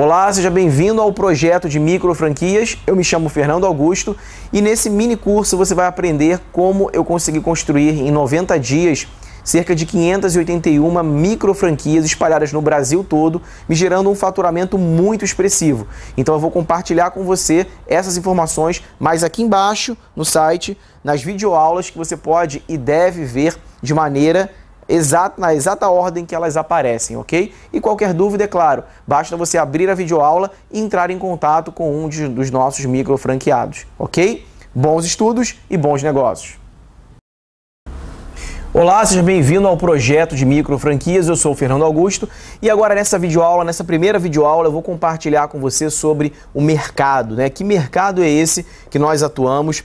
Olá, seja bem-vindo ao projeto de micro franquias. Eu me chamo Fernando Augusto e nesse mini curso você vai aprender como eu consegui construir em 90 dias cerca de 581 micro franquias espalhadas no Brasil todo, me gerando um faturamento muito expressivo. Então eu vou compartilhar com você essas informações, mas aqui embaixo no site, nas videoaulas que você pode e deve ver de maneira na exata ordem que elas aparecem, ok? E qualquer dúvida, é claro, basta você abrir a videoaula e entrar em contato com um dos nossos micro franqueados, ok? Bons estudos e bons negócios! Olá, seja bem-vindo ao projeto de micro franquias. Eu sou o Fernando Augusto e agora nessa primeira videoaula, eu vou compartilhar com você sobre o mercado, né? Que mercado é esse que nós atuamos?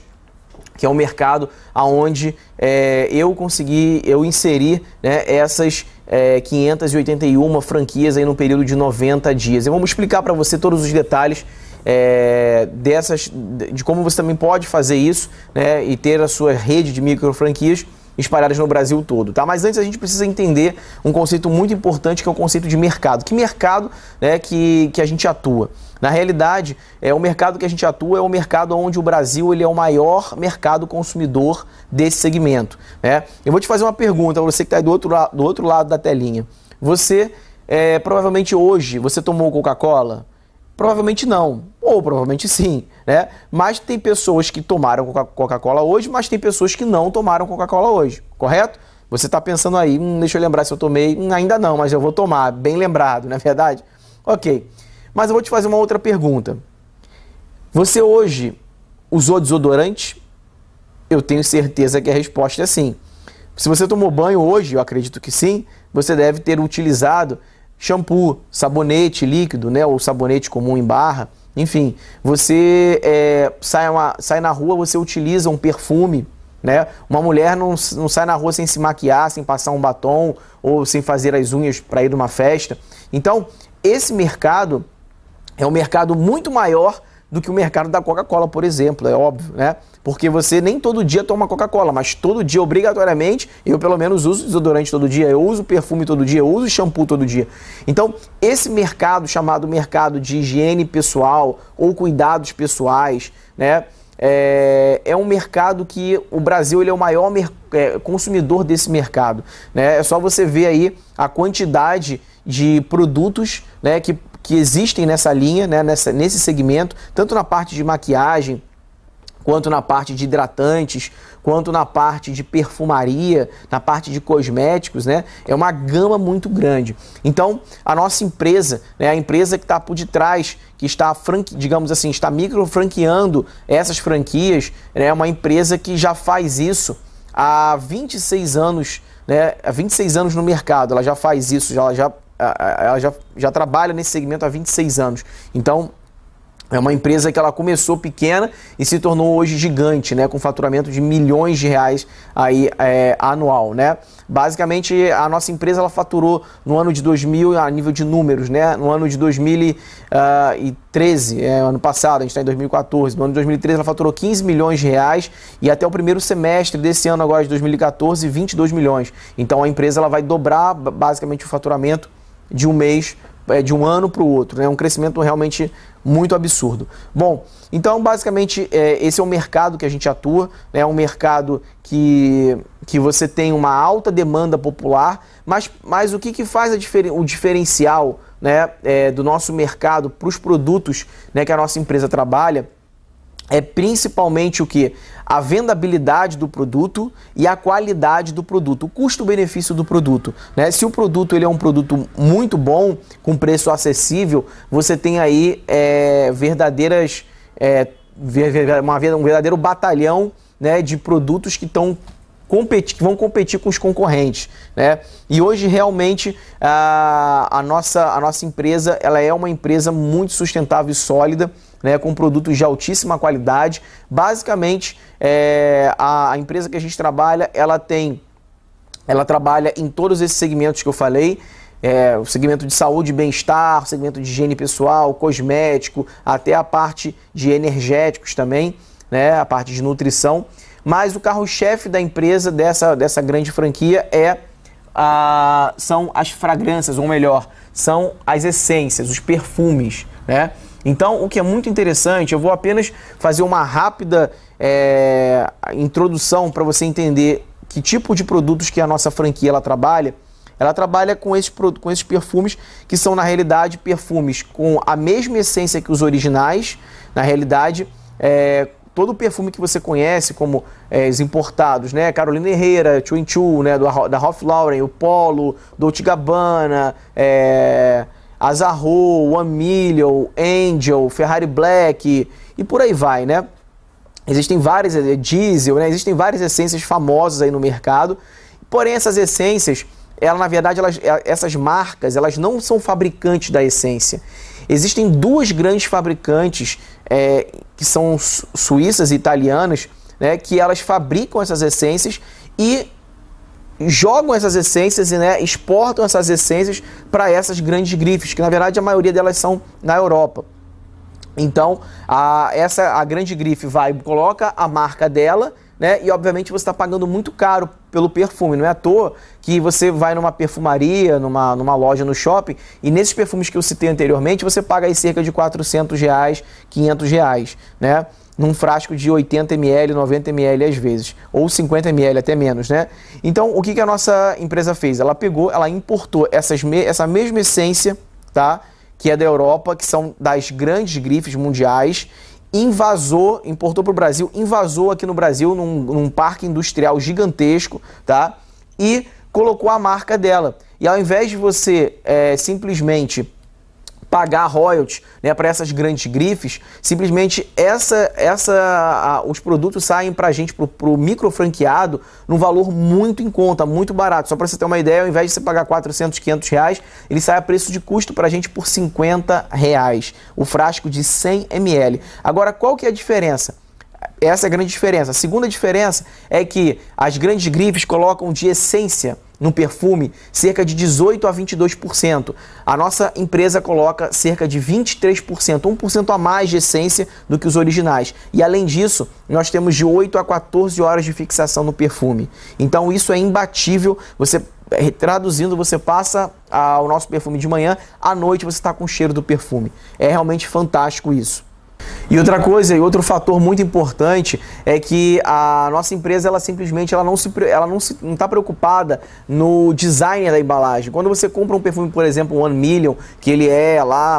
Que é um mercado onde eu inseri, né, essas 581 franquias aí no período de 90 dias. Eu vou explicar para você todos os detalhes de como você também pode fazer isso, né, e ter a sua rede de micro franquias espalhadas no Brasil todo, tá? Mas antes a gente precisa entender um conceito muito importante, que é o conceito de mercado. Que mercado, né, que a gente atua? Na realidade, o mercado que a gente atua é o mercado onde o Brasil ele é o maior mercado consumidor desse segmento, né? Eu vou te fazer uma pergunta, você que está aí do outro lado da telinha. Você, provavelmente hoje, você tomou Coca-Cola? Provavelmente não, ou provavelmente sim, né? Mas tem pessoas que tomaram Coca-Cola hoje, mas tem pessoas que não tomaram Coca-Cola hoje, correto? Você está pensando aí, deixa eu lembrar se eu tomei, ainda não, mas eu vou tomar, bem lembrado, não é verdade? Ok, mas eu vou te fazer uma outra pergunta. Você hoje usou desodorante? Eu tenho certeza que a resposta é sim. Se você tomou banho hoje, eu acredito que sim, você deve ter utilizado shampoo, sabonete líquido, né, ou sabonete comum em barra, enfim, você sai na rua, você utiliza um perfume, né? Uma mulher não sai na rua sem se maquiar, sem passar um batom ou sem fazer as unhas para ir numa festa. Então, esse mercado é um mercado muito maior do que o mercado da Coca-Cola, por exemplo, é óbvio, né? Porque você nem todo dia toma Coca-Cola, mas todo dia, obrigatoriamente, eu pelo menos uso desodorante todo dia, eu uso perfume todo dia, eu uso shampoo todo dia. Então, esse mercado chamado mercado de higiene pessoal ou cuidados pessoais, né? É um mercado que o Brasil ele é o maior consumidor desse mercado, né? É só você ver aí a quantidade de produtos, né, que existem nessa linha, né, nesse segmento, tanto na parte de maquiagem, quanto na parte de hidratantes, quanto na parte de perfumaria, na parte de cosméticos, né? É uma gama muito grande. Então, a nossa empresa, né, a empresa que está por detrás, que está, digamos assim, está micro franqueando essas franquias, né, é uma empresa que já faz isso há 26 anos, né? Há 26 anos no mercado, ela já faz isso, ela já trabalha nesse segmento há 26 anos. Então, é uma empresa que ela começou pequena e se tornou hoje gigante, né, com faturamento de milhões de reais aí, anual, né? Basicamente, a nossa empresa ela faturou no ano de 2000, a nível de números, né, no ano de 2013, ano passado, a gente está em 2014, no ano de 2013 ela faturou 15 milhões de reais e até o primeiro semestre desse ano agora de 2014, 22 milhões. Então a empresa ela vai dobrar basicamente o faturamento de um mês, de um ano para o outro, né? Um crescimento realmente muito absurdo. Bom, então basicamente esse é o mercado que a gente atua, né? É um mercado que você tem uma alta demanda popular, mas o que faz o diferencial, né, do nosso mercado para os produtos, né, que a nossa empresa trabalha é principalmente o que? A vendabilidade do produto e a qualidade do produto, o custo-benefício do produto, né? Se o produto ele é um produto muito bom, com preço acessível, você tem aí um verdadeiro batalhão, né, de produtos que vão competir com os concorrentes, né? E hoje realmente a nossa empresa ela é uma empresa muito sustentável e sólida, né, com produtos de altíssima qualidade. Basicamente, a empresa que a gente trabalha, ela trabalha em todos esses segmentos que eu falei, o segmento de saúde e bem-estar, o segmento de higiene pessoal, cosmético, até a parte de energéticos também, né, a parte de nutrição. Mas o carro-chefe da empresa, dessa grande franquia, é são as fragrâncias, ou melhor, são as essências, os perfumes, né? Então, o que é muito interessante, eu vou apenas fazer uma rápida introdução para você entender que tipo de produtos que a nossa franquia ela trabalha. Ela trabalha com esses perfumes que são, na realidade, perfumes com a mesma essência que os originais. Na realidade, todo o perfume que você conhece, como os importados, né? Carolina Herrera, Chu Chu, né? Da Ralph Lauren, o Polo, Dolce & Gabbana, Azarro, One Million, Angel, Ferrari Black e por aí vai, né? Existem várias, Diesel, né? Existem várias essências famosas aí no mercado. Porém, essas essências, na verdade, essas marcas, elas não são fabricantes da essência. Existem duas grandes fabricantes que são suíças e italianas, né, que elas fabricam essas essências e jogam essas essências e, né, exportam essas essências para essas grandes grifes, que na verdade a maioria delas são na Europa. Então, a grande grife coloca a marca dela, né? E obviamente você está pagando muito caro pelo perfume. Não é à toa que você vai numa perfumaria, numa loja no shopping, e nesses perfumes que eu citei anteriormente, você paga aí cerca de R$400, R$500, né? Num frasco de 80 ml, 90 ml às vezes, ou 50 ml até menos, né? Então, o que a nossa empresa fez? Ela importou essa mesma essência, tá? Que é da Europa, que são das grandes grifes mundiais, importou para o Brasil, invasou aqui no Brasil num parque industrial gigantesco, tá? E colocou a marca dela. E ao invés de você simplesmente pagar royalties, né, para essas grandes grifes, simplesmente os produtos saem para a gente, para o micro franqueado, num valor muito em conta, muito barato. Só para você ter uma ideia, ao invés de você pagar R$400, R$500, ele sai a preço de custo para a gente por R$50, o frasco de 100 ml. Agora, qual que é a diferença? Essa é a grande diferença. A segunda diferença é que as grandes grifes colocam de essência no perfume cerca de 18% a 22%. A nossa empresa coloca cerca de 23%, 1% a mais de essência do que os originais. E além disso, nós temos de 8 a 14 horas de fixação no perfume. Então isso é imbatível. Traduzindo, você passa o nosso perfume de manhã, à noite você está com o cheiro do perfume. É realmente fantástico isso. E outra coisa, e outro fator muito importante é que a nossa empresa, ela simplesmente não está preocupada no design da embalagem. Quando você compra um perfume, por exemplo, One Million, que ele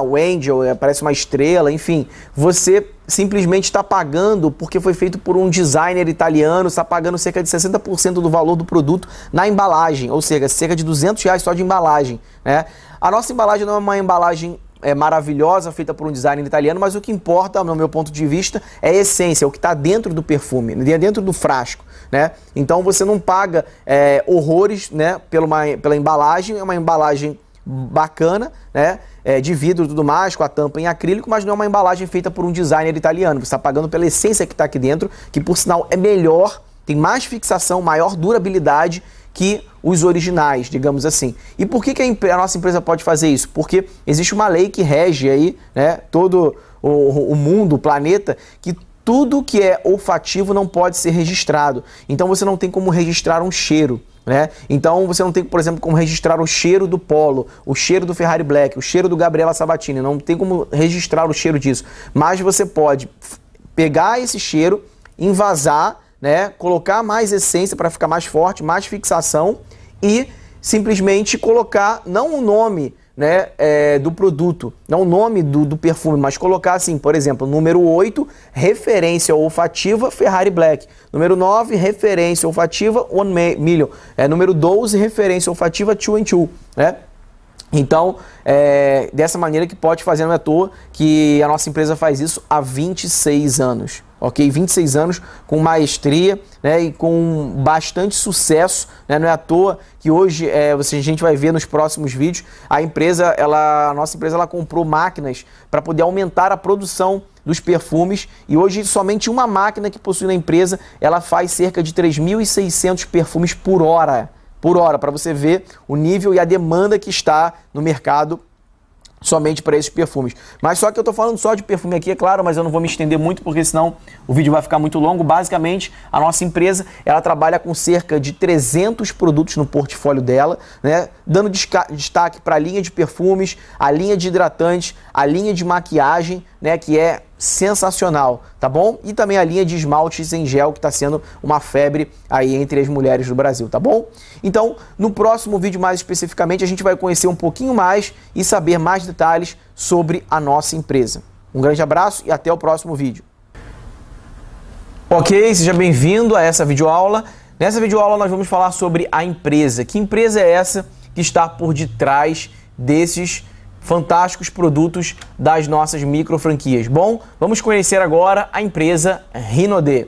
o Angel, parece uma estrela, enfim, você simplesmente está pagando porque foi feito por um designer italiano, está pagando cerca de 60% do valor do produto na embalagem, ou seja, cerca de R$200 só de embalagem, né? A nossa embalagem não é uma embalagem maravilhosa, feita por um designer italiano, mas o que importa, no meu ponto de vista, é a essência, o que está dentro do perfume, dentro do frasco, né? Então você não paga horrores, né, pela embalagem, é uma embalagem bacana, né, de vidro e tudo mais, com a tampa em acrílico, mas não é uma embalagem feita por um designer italiano. Você está pagando pela essência que está aqui dentro, que por sinal é melhor, tem mais fixação, maior durabilidade que os originais, digamos assim. E por que a nossa empresa pode fazer isso? Porque existe uma lei que rege aí, né, todo o mundo, o planeta, que tudo que é olfativo não pode ser registrado. Então você não tem como registrar um cheiro, né? Então você não tem, por exemplo, como registrar o cheiro do Polo, o cheiro do Ferrari Black, o cheiro do Gabriela Sabatini. Não tem como registrar o cheiro disso. Mas você pode pegar esse cheiro, envasar, né, colocar mais essência para ficar mais forte, mais fixação e simplesmente colocar não o nome, né, do produto, não o nome do perfume, mas colocar assim, por exemplo, número 8, referência olfativa Ferrari Black, número 9, referência olfativa One Million, número 12, referência olfativa Chu Chu, né? Então, dessa maneira que pode fazer, não é à toa que a nossa empresa faz isso há 26 anos. Ok? 26 anos com maestria, né, e com bastante sucesso, né? Não é à toa que hoje a gente vai ver nos próximos vídeos, a nossa empresa ela comprou máquinas para poder aumentar a produção dos perfumes e hoje somente uma máquina que possui na empresa, ela faz cerca de 3.600 perfumes por hora, para você ver o nível e a demanda que está no mercado somente para esses perfumes. Mas só que eu tô falando só de perfume aqui, é claro, mas eu não vou me estender muito porque senão o vídeo vai ficar muito longo. Basicamente, a nossa empresa, ela trabalha com cerca de 300 produtos no portfólio dela, né? Dando destaque para a linha de perfumes, a linha de hidratantes, a linha de maquiagem, né, que é sensacional, tá bom? E também a linha de esmaltes em gel, que está sendo uma febre aí entre as mulheres do Brasil, tá bom? Então, no próximo vídeo mais especificamente, a gente vai conhecer um pouquinho mais e saber mais detalhes sobre a nossa empresa. Um grande abraço e até o próximo vídeo. Ok, seja bem-vindo a essa videoaula. Nessa videoaula nós vamos falar sobre a empresa. Que empresa é essa que está por detrás desses fantásticos produtos das nossas micro franquias? Bom, vamos conhecer agora a empresa Rinode.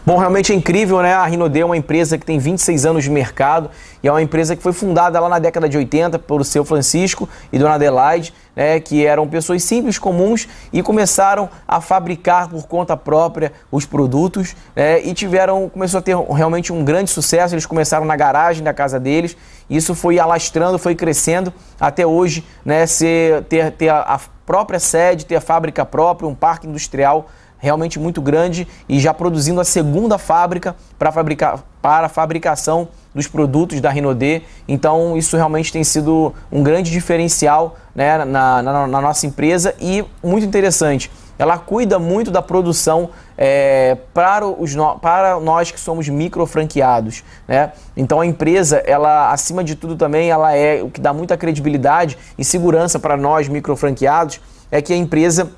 Bom, realmente é incrível, né? A Rinode é uma empresa que tem 26 anos de mercado e é uma empresa que foi fundada lá na década de 80 por seu Francisco e Dona Adelaide, né? Que eram pessoas simples, comuns e começaram a fabricar por conta própria os produtos, né? E começou a ter realmente um grande sucesso. Eles começaram na garagem da casa deles, e isso foi alastrando, foi crescendo até hoje, né? Ter a própria sede, ter a fábrica própria, um parque industrial realmente muito grande e já produzindo a segunda fábrica para a fabricação dos produtos da Rinode. Então isso realmente tem sido um grande diferencial, né, na nossa empresa, e muito interessante. Ela cuida muito da produção para nós que somos micro franqueados, né? Então a empresa, ela acima de tudo também, ela é o que dá muita credibilidade e segurança para nós micro franqueados, é que a empresa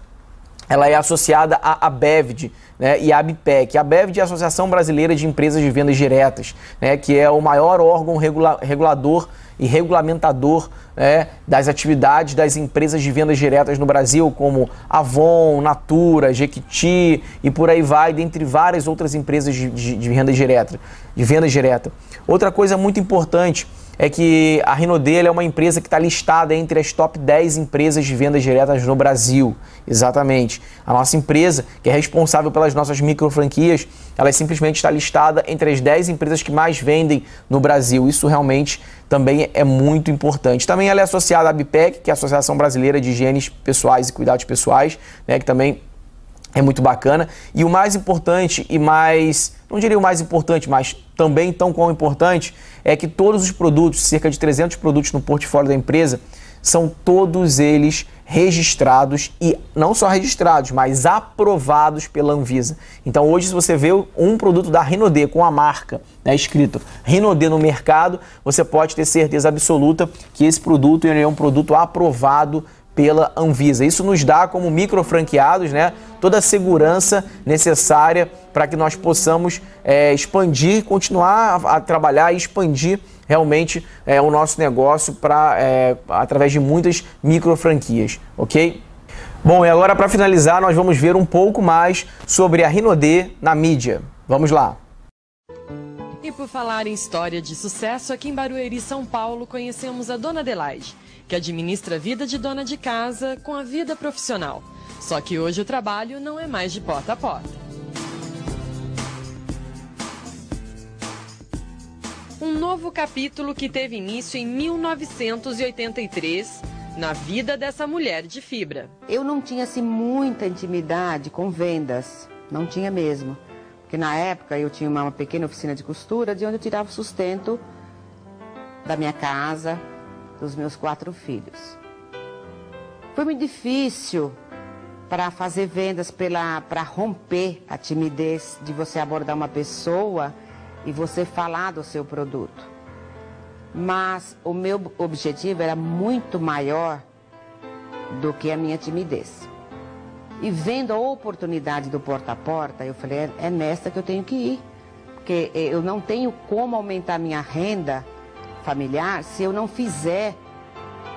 ela é associada à ABEVD, né, e à ABPEC. A ABEVD é a Associação Brasileira de Empresas de Vendas Diretas, né, que é o maior órgão regulador e regulamentador, né, das atividades das empresas de vendas diretas no Brasil, como Avon, Natura, Jequiti e por aí vai, dentre várias outras empresas de vendas direta. Outra coisa muito importante é que a Rinode é uma empresa que está listada entre as top 10 empresas de vendas diretas no Brasil. Exatamente. A nossa empresa, que é responsável pelas nossas micro franquias, ela simplesmente está listada entre as 10 empresas que mais vendem no Brasil. Isso realmente também é muito importante. Também ela é associada à ABPEC, que é a Associação Brasileira de Higiene Pessoais e Cuidados Pessoais, né, que também É muito bacana. E o mais importante e mais, não diria o mais importante, mas também tão quão importante, é que todos os produtos, cerca de 300 produtos no portfólio da empresa, são todos eles registrados e não só registrados, mas aprovados pela Anvisa. Então hoje, se você vê um produto da Renaudet com a marca, né, escrito Renaudet no mercado, você pode ter certeza absoluta que esse produto ele é um produto aprovado pela Anvisa. Isso nos dá, como microfranqueados, né, toda a segurança necessária para que nós possamos expandir, continuar a trabalhar e expandir realmente o nosso negócio através de muitas microfranquias, ok? Bom, e agora para finalizar, nós vamos ver um pouco mais sobre a Renaudet na mídia. Vamos lá! E por falar em história de sucesso, aqui em Barueri, São Paulo, conhecemos a Dona Adelaide, que administra a vida de dona de casa com a vida profissional. Só que hoje o trabalho não é mais de porta a porta. Um novo capítulo que teve início em 1983, na vida dessa mulher de fibra. Eu não tinha assim muita intimidade com vendas, não tinha mesmo. Porque na época eu tinha uma pequena oficina de costura, de onde eu tirava o sustento da minha casa, dos meus 4 filhos. Foi muito difícil para fazer vendas, para romper a timidez de você abordar uma pessoa e você falar do seu produto. Mas o meu objetivo era muito maior do que a minha timidez. E vendo a oportunidade do porta a porta, eu falei, é nessa que eu tenho que ir. Porque eu não tenho como aumentar a minha renda familiar se eu não fizer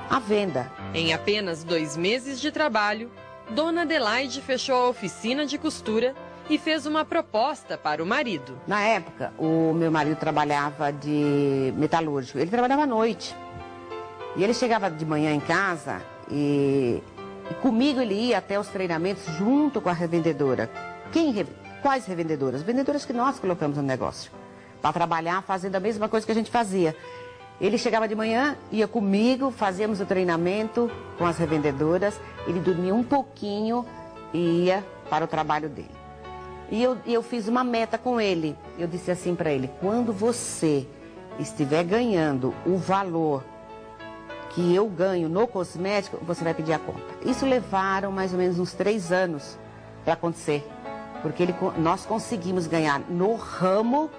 a venda. Em apenas 2 meses de trabalho, Dona Adelaide fechou a oficina de costura e fez uma proposta para o marido. Na época, o meu marido trabalhava de metalúrgico. Ele trabalhava à noite. E ele chegava de manhã em casa e comigo ele ia até os treinamentos junto com a revendedora. Quais revendedoras? Vendedoras que nós colocamos no negócio. Para trabalhar fazendo a mesma coisa que a gente fazia. Ele chegava de manhã, ia comigo, fazíamos o treinamento com as revendedoras. Ele dormia um pouquinho e ia para o trabalho dele. E eu fiz uma meta com ele. Eu disse assim para ele, quando você estiver ganhando o valor que eu ganho no cosmético, você vai pedir a conta. Isso levaram mais ou menos uns 3 anos para acontecer. Porque nós conseguimos ganhar no ramo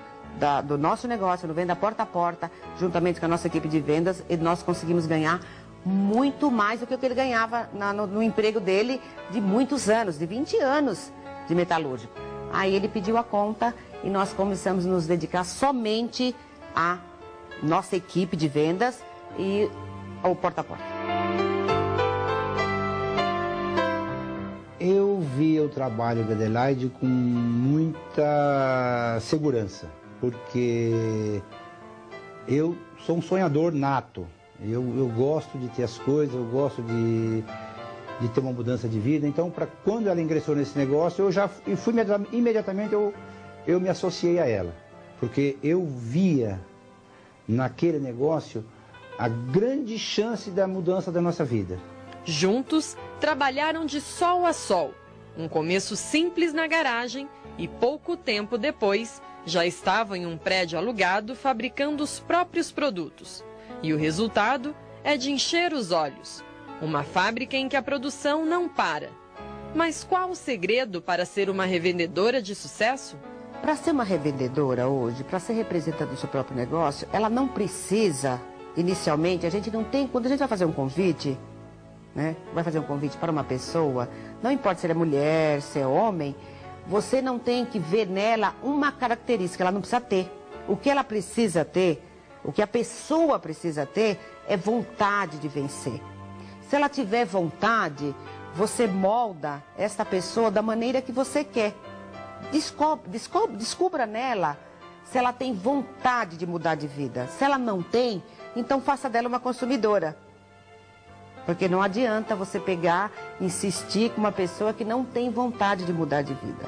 do nosso negócio, no venda porta a porta, juntamente com a nossa equipe de vendas, e nós conseguimos ganhar muito mais do que o que ele ganhava no emprego dele de muitos anos, de 20 anos de metalúrgico. Aí ele pediu a conta e nós começamos a nos dedicar somente à nossa equipe de vendas e ao porta a porta. Eu via o trabalho da Adelaide com muita segurança, porque eu sou um sonhador nato. Eu gosto de ter as coisas, eu gosto de ter uma mudança de vida. Então, quando ela ingressou nesse negócio, imediatamente eu me associei a ela, porque eu via naquele negócio a grande chance da mudança da nossa vida. Juntos, trabalharam de sol a sol. Um começo simples na garagem e pouco tempo depois, já estavam em um prédio alugado fabricando os próprios produtos. E o resultado é de encher os olhos. Uma fábrica em que a produção não para. Mas qual o segredo para ser uma revendedora de sucesso? Para ser uma revendedora hoje, para ser representante do seu próprio negócio, ela não precisa, inicialmente, a gente não tem, quando a gente vai fazer um convite, né, vai fazer um convite para uma pessoa, não importa se ela é mulher, se é homem, você não tem que ver nela uma característica, ela não precisa ter. O que ela precisa ter, o que a pessoa precisa ter, é vontade de vencer. Se ela tiver vontade, você molda essa pessoa da maneira que você quer. Descubra nela se ela tem vontade de mudar de vida. Se ela não tem, então faça dela uma consumidora. Porque não adianta você pegar, insistir com uma pessoa que não tem vontade de mudar de vida.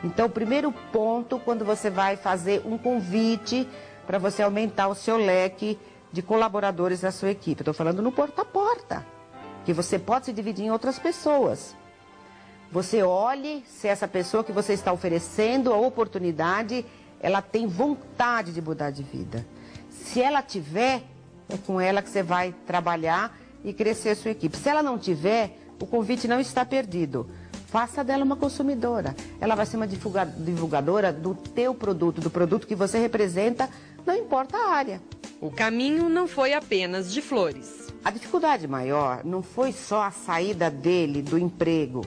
Então, o primeiro ponto, quando você vai fazer um convite para você aumentar o seu leque de colaboradores da sua equipe. Estou falando no porta a porta, que você pode se dividir em outras pessoas. Você olhe se essa pessoa que você está oferecendo a oportunidade, ela tem vontade de mudar de vida. Se ela tiver, é com ela que você vai trabalhar e crescer a sua equipe. Se ela não tiver, o convite não está perdido. Faça dela uma consumidora. Ela vai ser uma divulgadora do teu produto, do produto que você representa, não importa a área. O caminho não foi apenas de flores. A dificuldade maior não foi só a saída dele do emprego.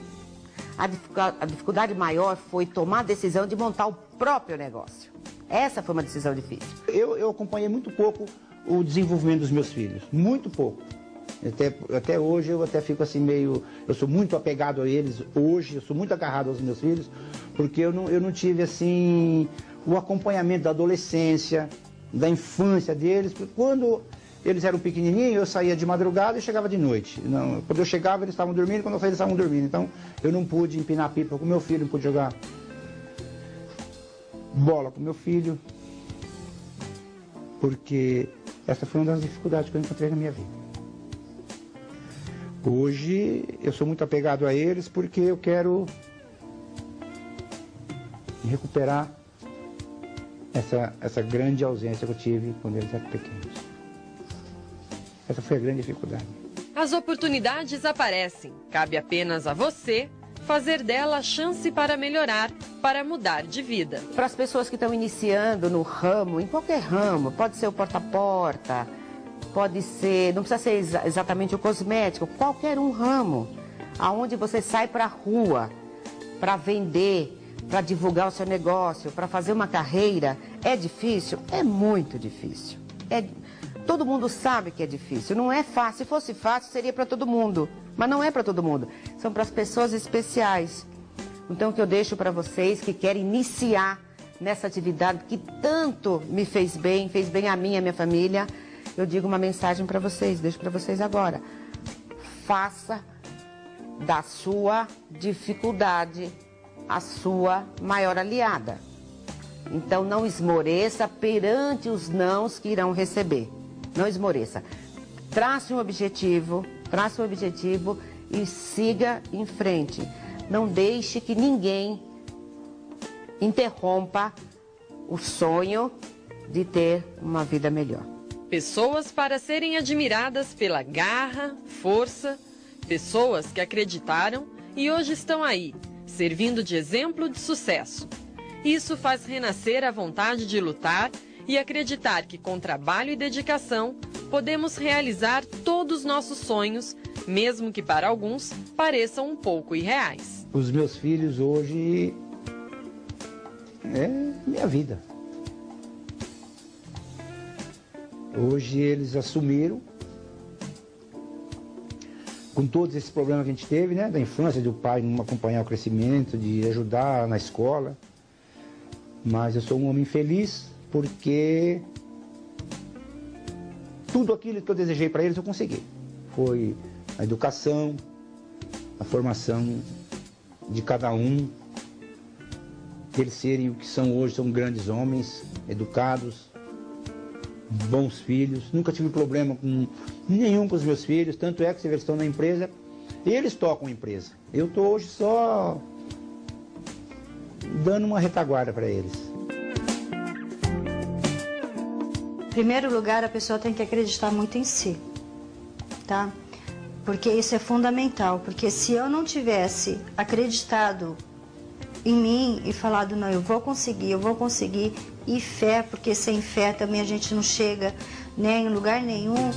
A dificuldade maior foi tomar a decisão de montar o próprio negócio. Essa foi uma decisão difícil. Eu acompanhei muito pouco o desenvolvimento dos meus filhos, muito pouco. Até hoje eu até fico assim meio... Eu sou muito apegado a eles hoje, eu sou muito agarrado aos meus filhos, porque eu não tive assim o acompanhamento da adolescência, da infância deles, porque quando eles eram pequenininhos, eu saía de madrugada e chegava de noite. Quando eu chegava, eles estavam dormindo, quando eu saía, eles estavam dormindo. Então, eu não pude empinar pipa com meu filho, não pude jogar bola com meu filho, porque essa foi uma das dificuldades que eu encontrei na minha vida. Hoje, eu sou muito apegado a eles porque eu quero recuperar essa grande ausência que eu tive quando eles eram pequenos. Essa foi a grande dificuldade. As oportunidades aparecem. Cabe apenas a você fazer dela a chance para melhorar, para mudar de vida. Para as pessoas que estão iniciando no ramo, em qualquer ramo, pode ser o porta-a-porta, pode ser, não precisa ser exatamente o cosmético, qualquer um ramo, aonde você sai para a rua para vender, para divulgar o seu negócio, para fazer uma carreira, é difícil? É muito difícil. Todo mundo sabe que é difícil, não é fácil. Se fosse fácil, seria para todo mundo, mas não é para todo mundo. São para as pessoas especiais. Então, o que eu deixo para vocês que querem iniciar nessa atividade que tanto me fez bem a mim e a minha família, eu digo uma mensagem para vocês, deixo para vocês agora. Faça da sua dificuldade a sua maior aliada. Então, não esmoreça perante os nãos que irão receber. Não esmoreça. Trace um objetivo e siga em frente. Não deixe que ninguém interrompa o sonho de ter uma vida melhor. Pessoas para serem admiradas pela garra, força, pessoas que acreditaram e hoje estão aí, servindo de exemplo de sucesso. Isso faz renascer a vontade de lutar e acreditar que com trabalho e dedicação podemos realizar todos os nossos sonhos, mesmo que para alguns pareçam um pouco irreais. Os meus filhos hoje é minha vida. Hoje eles assumiram, com todos esses problemas que a gente teve, né, da infância, do pai não acompanhar o crescimento, de ajudar na escola. Mas eu sou um homem feliz porque tudo aquilo que eu desejei para eles eu consegui. Foi a educação, a formação de cada um, eles serem o que são hoje, são grandes homens, educados, bons filhos. Nunca tive problema nenhum com os meus filhos, tanto é que eles estão na empresa, eles tocam a empresa. Eu estou hoje só dando uma retaguarda para eles. Em primeiro lugar, a pessoa tem que acreditar muito em si, tá? Porque isso é fundamental, porque se eu não tivesse acreditado em mim e falado, não, eu vou conseguir, e fé, porque sem fé também a gente não chega, né, em lugar nenhum.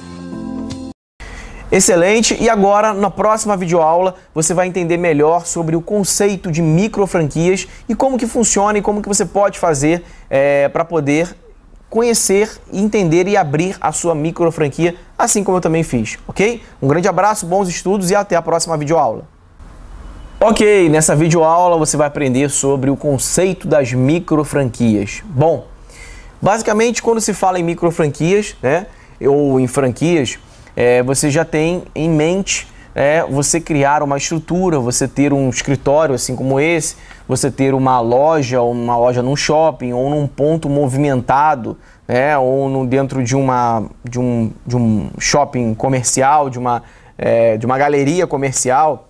Excelente! E agora, na próxima videoaula, você vai entender melhor sobre o conceito de microfranquias e como que funciona e como que você pode fazer para poder conhecer, entender e abrir a sua microfranquia, assim como eu também fiz, ok? Um grande abraço, bons estudos e até a próxima videoaula. Ok, nessa videoaula você vai aprender sobre o conceito das microfranquias. Bom, basicamente quando se fala em microfranquias, né, ou em franquias, você já tem em mente você criar uma estrutura, você ter um escritório assim como esse, você ter uma loja num shopping ou num ponto movimentado, ou dentro de um shopping comercial, de uma galeria comercial.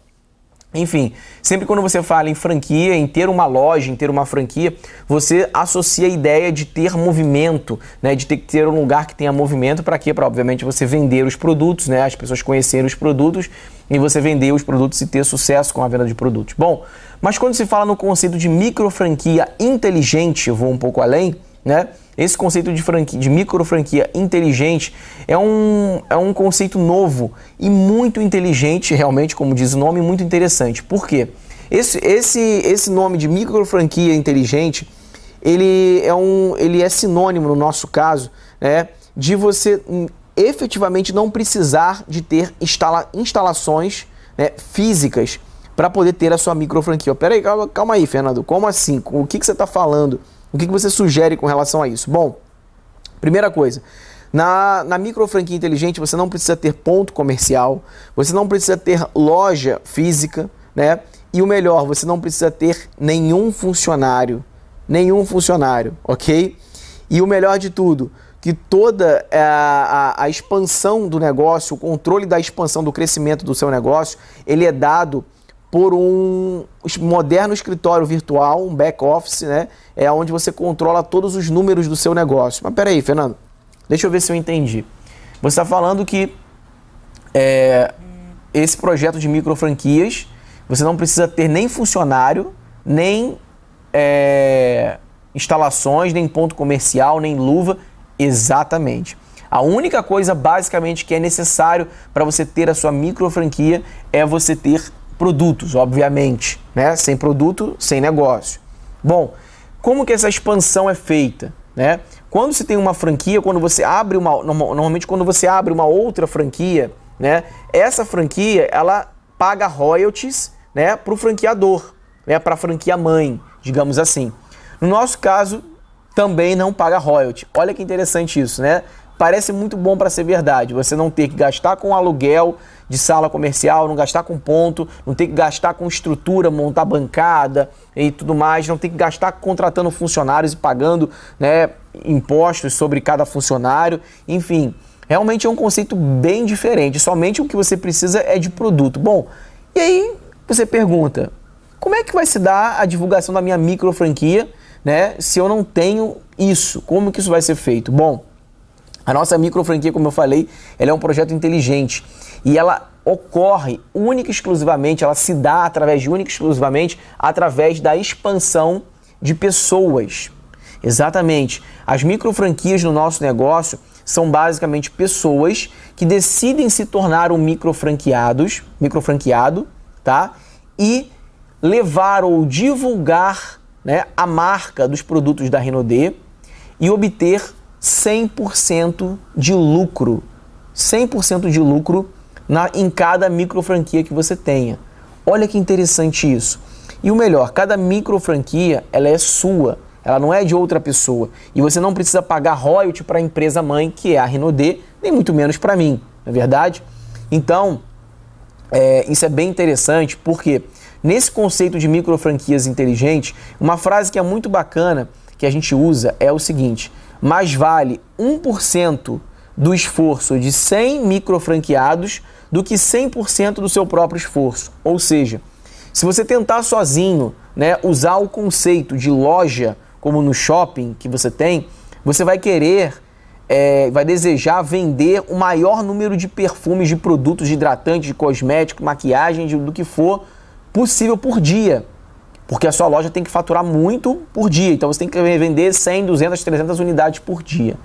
Enfim, sempre quando você fala em franquia, em ter uma loja, em ter uma franquia, você associa a ideia de ter movimento, né? De ter que ter um lugar que tenha movimento. Para quê? Para, obviamente, você vender os produtos, né? As pessoas conhecerem os produtos e você vender os produtos e ter sucesso com a venda de produtos. Bom, mas quando se fala no conceito de micro franquia inteligente, eu vou um pouco além, né? Esse conceito de micro franquia inteligente é um conceito novo e muito inteligente, realmente, como diz o nome, muito interessante. Por quê? Esse nome de micro franquia inteligente, ele é sinônimo, no nosso caso, né, de você efetivamente não precisar de ter instalações, né, físicas para poder ter a sua micro franquia. Peraí, calma aí, Fernando, como assim? O que você está falando? O que você sugere com relação a isso? Bom, primeira coisa, na micro franquia inteligente você não precisa ter ponto comercial, você não precisa ter loja física, né? E o melhor, você não precisa ter nenhum funcionário, ok? E o melhor de tudo, que toda a expansão do negócio, o controle da expansão do crescimento do seu negócio, ele é dado por um moderno escritório virtual, um back-office, né? É onde você controla todos os números do seu negócio. Mas peraí, Fernando, deixa eu ver se eu entendi. Você está falando que esse projeto de micro franquias, você não precisa ter nem funcionário, nem instalações, nem ponto comercial, nem luva. Exatamente. A única coisa, basicamente, que é necessário para você ter a sua micro franquia é você ter produtos, obviamente, né? Sem produto, sem negócio. Bom, como que essa expansão é feita, né? Quando você tem uma franquia, quando você abre normalmente quando você abre uma outra franquia, né? Essa franquia, ela paga royalties, né, para o franqueador, né, para a franquia mãe, digamos assim. No nosso caso, também não paga royalty. Olha que interessante isso, né? Parece muito bom para ser verdade. Você não ter que gastar com aluguel de sala comercial, não gastar com ponto, não ter que gastar com estrutura, montar bancada e tudo mais, não ter que gastar contratando funcionários e pagando, né, impostos sobre cada funcionário. Enfim, realmente é um conceito bem diferente. Somente o que você precisa é de produto. Bom, e aí você pergunta, como é que vai se dar a divulgação da minha micro franquia, né, se eu não tenho isso? Como que isso vai ser feito? Bom, a nossa micro franquia, como eu falei, ela é um projeto inteligente e ela ocorre única e exclusivamente, ela se dá única e exclusivamente através da expansão de pessoas. Exatamente. As micro franquias no nosso negócio são basicamente pessoas que decidem se tornar um microfranqueado, tá? E levar ou divulgar, né, a marca dos produtos da Renaudê e obter 100% de lucro. 100% de lucro em cada micro franquia que você tenha. Olha que interessante isso. E o melhor, cada micro franquia, ela é sua, ela não é de outra pessoa. E você não precisa pagar royalty para a empresa mãe, que é a Renaudê, nem muito menos para mim, não é verdade? Então, isso é bem interessante, porque nesse conceito de micro franquias inteligentes, uma frase que é muito bacana, que a gente usa, é o seguinte: mais vale 1% do esforço de 100 microfranqueados do que 100% do seu próprio esforço. Ou seja, se você tentar sozinho, né, usar o conceito de loja, como no shopping que você tem, você vai querer, vai desejar vender o maior número de perfumes, de produtos, de hidratantes, de cosméticos, maquiagem, do que for possível por dia. Porque a sua loja tem que faturar muito por dia, então você tem que vender 100, 200, 300 unidades por dia.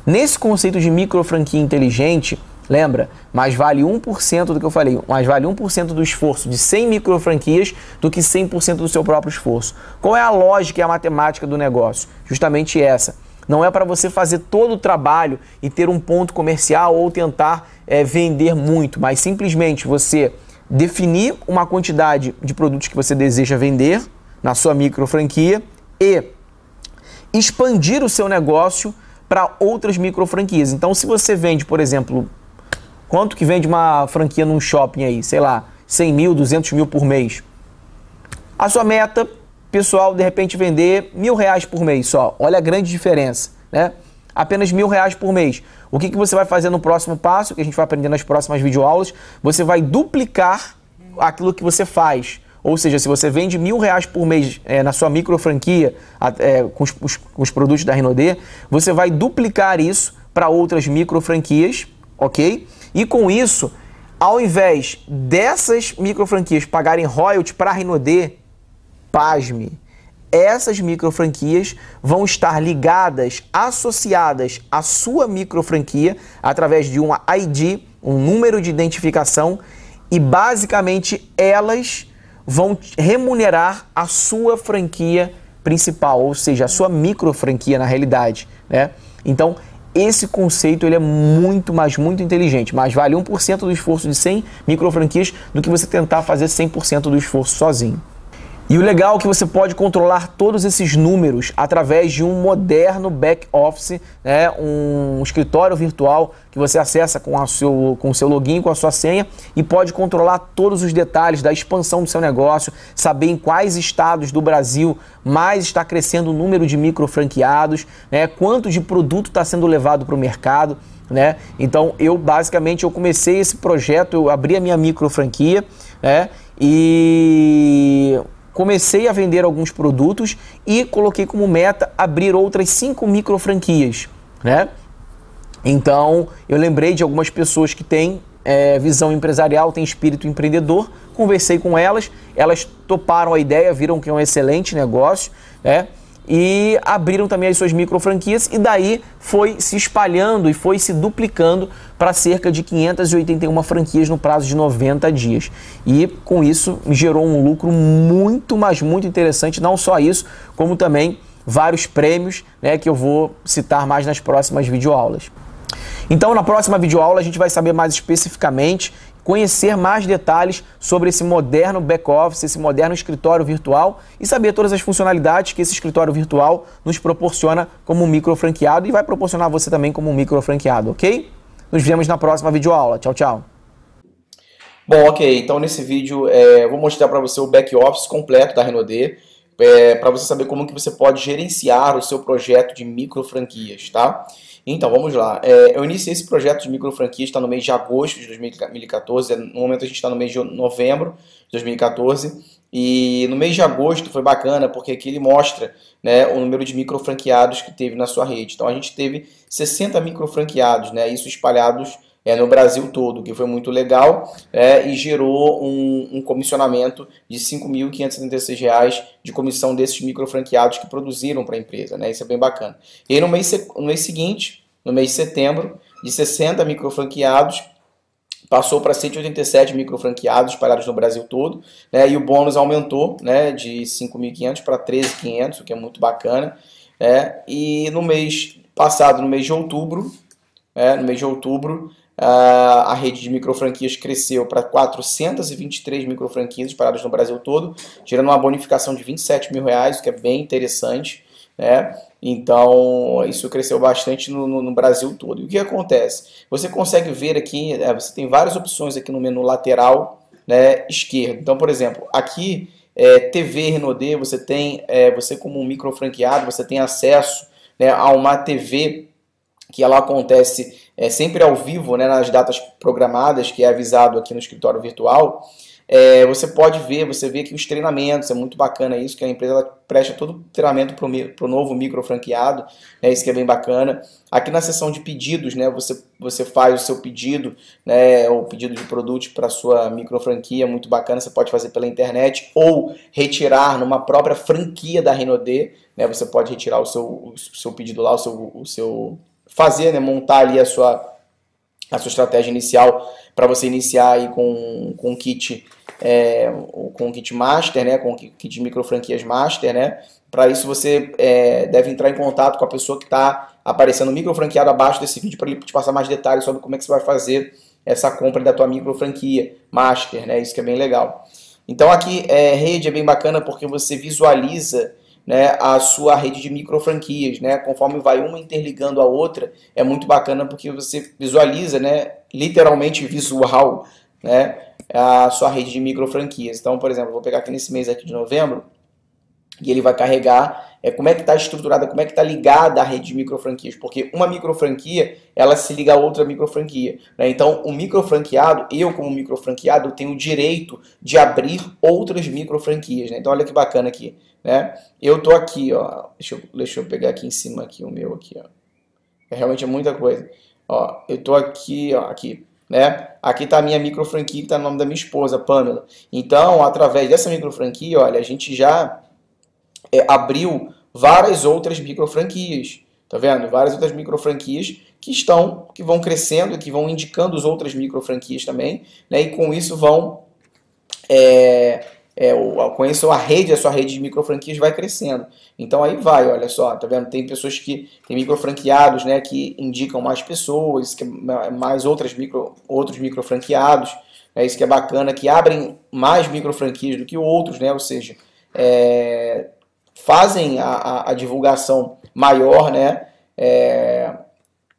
Nesse conceito de micro franquia inteligente, lembra, mais vale 1% do que eu falei, mais vale 1% do esforço de 100 micro franquias do que 100% do seu próprio esforço. Qual é a lógica e a matemática do negócio? Justamente essa. Não é para você fazer todo o trabalho e ter um ponto comercial ou tentar vender muito, mas simplesmente você definir uma quantidade de produtos que você deseja vender na sua micro franquia e expandir o seu negócio para outras micro franquias. Então, se você vende, por exemplo, quanto que vende uma franquia num shopping aí? Sei lá, 100 mil, 200 mil por mês. A sua meta, pessoal, de repente vender R$1.000 por mês só. Olha a grande diferença, né? Apenas R$1.000 por mês. O que você vai fazer no próximo passo, que a gente vai aprender nas próximas videoaulas? Você vai duplicar aquilo que você faz. Ou seja, se você vende R$1.000 por mês na sua micro franquia com os produtos da Renaudê, você vai duplicar isso para outras micro franquias, ok? E com isso, ao invés dessas micro franquias pagarem royalties para a Renaudê, pasme, essas micro franquias vão estar ligadas, associadas à sua micro franquia através de uma ID, um número de identificação, e basicamente elas vão remunerar a sua franquia principal, ou seja, a sua micro franquia na realidade, né? Então, esse conceito ele é muito inteligente, mas vale 1% do esforço de 100 micro franquias do que você tentar fazer 100% do esforço sozinho. E o legal é que você pode controlar todos esses números através de um moderno back-office, né? Um escritório virtual que você acessa com o seu login, com a sua senha, e pode controlar todos os detalhes da expansão do seu negócio, saber em quais estados do Brasil mais está crescendo o número de micro franqueados, né? Quanto de produto está sendo levado para o mercado, né? Então, basicamente eu comecei esse projeto, eu abri a minha micro franquia, né? E comecei a vender alguns produtos e coloquei como meta abrir outras 5 micro franquias, né? Então, eu lembrei de algumas pessoas que têm visão empresarial, têm espírito empreendedor, conversei com elas, elas toparam a ideia, viram que é um excelente negócio, né? E abriram também as suas micro franquias, e daí foi se espalhando e foi se duplicando para cerca de 581 franquias no prazo de 90 dias. E com isso gerou um lucro muito interessante, não só isso, como também vários prêmios, né, que eu vou citar mais nas próximas videoaulas. Então, na próxima videoaula a gente vai saber mais especificamente, conhecer mais detalhes sobre esse moderno back-office, esse moderno escritório virtual, e saber todas as funcionalidades que esse escritório virtual nos proporciona como um micro franqueado e vai proporcionar você também como um micro franqueado, ok? Nos vemos na próxima videoaula. Tchau, tchau. Bom, ok. Então nesse vídeo eu vou mostrar para você o back-office completo da Renaudê, para você saber como que você pode gerenciar o seu projeto de micro franquias, tá? Então, vamos lá. Eu iniciei esse projeto de micro franquias, está no mês de agosto de 2014, no momento a gente está no mês de novembro de 2014, e no mês de agosto foi bacana, porque aqui ele mostra, né, o número de micro franqueados que teve na sua rede. Então, a gente teve 60 micro franqueados, né, isso espalhados no Brasil todo, que foi muito legal, e gerou um comissionamento de R$ 5.576 de comissão desses micro franqueados que produziram para a empresa, né? Isso é bem bacana. E aí no mês seguinte, no mês de setembro, de 60 micro franqueados, passou para 187 micro franqueados espalhados no Brasil todo, né? E o bônus aumentou, né, de 5.500 para 13.500, o que é muito bacana, e no mês passado, no mês de outubro, a rede de micro franquias cresceu para 423 micro franquias espalhadas no Brasil todo, gerando uma bonificação de R$27 mil, o que é bem interessante, né? Então, isso cresceu bastante no Brasil todo. E o que acontece? Você consegue ver aqui, você tem várias opções aqui no menu lateral, né, esquerdo. Então, por exemplo, aqui, TV Renaudê, você como um micro franqueado, você tem acesso, né, a uma TV que ela acontece sempre ao vivo, né, nas datas programadas, que é avisado aqui no escritório virtual. Você pode ver, você vê que os treinamentos, é muito bacana isso, que a empresa ela presta todo o treinamento para o novo micro franqueado, né, isso que é bem bacana. Aqui na seção de pedidos, né, você faz o seu pedido, né, o pedido de produtos para a sua micro franquia, muito bacana, você pode fazer pela internet ou retirar numa própria franquia da Renaudê, né, você pode retirar o seu pedido lá, fazer, né, montar ali a sua estratégia inicial para você iniciar aí com o kit master, né, com o kit de micro franquias master, né. Para isso você deve entrar em contato com a pessoa que está aparecendo micro franqueado abaixo desse vídeo para ele te passar mais detalhes sobre como é que você vai fazer essa compra da tua micro franquia master, né, isso que é bem legal. Então aqui rede é bem bacana porque você visualiza, né, a sua rede de micro franquias, né, conforme vai uma interligando a outra, é muito bacana porque você visualiza, né, literalmente visual, né, a sua rede de micro franquias. Então, por exemplo, vou pegar aqui nesse mês aqui de novembro e ele vai carregar como é que está estruturada, como é que está ligada a rede de microfranquias, porque uma microfranquia, ela se liga a outra microfranquia, né? Então, o microfranqueado, eu como microfranqueado, eu tenho o direito de abrir outras microfranquias, né? Então, olha que bacana aqui, né? Eu tô aqui, ó, deixa eu pegar aqui em cima aqui, o meu aqui, ó. Realmente é muita coisa. Ó, eu tô aqui, ó, aqui, né? Aqui tá a minha microfranquia, que tá no nome da minha esposa, Pamela. Então, através dessa microfranquia, olha, a gente já abriu várias outras microfranquias, tá vendo? Várias outras microfranquias que vão crescendo, que vão indicando as outras microfranquias também, né? E com isso vão com isso a sua rede de microfranquias vai crescendo. Então aí vai, olha só, tá vendo? Tem pessoas que tem microfranqueados, né, que indicam mais pessoas, que mais outros microfranqueados, né? Isso que é bacana, que abrem mais microfranquias do que outros, né? Ou seja, fazem a divulgação maior, né?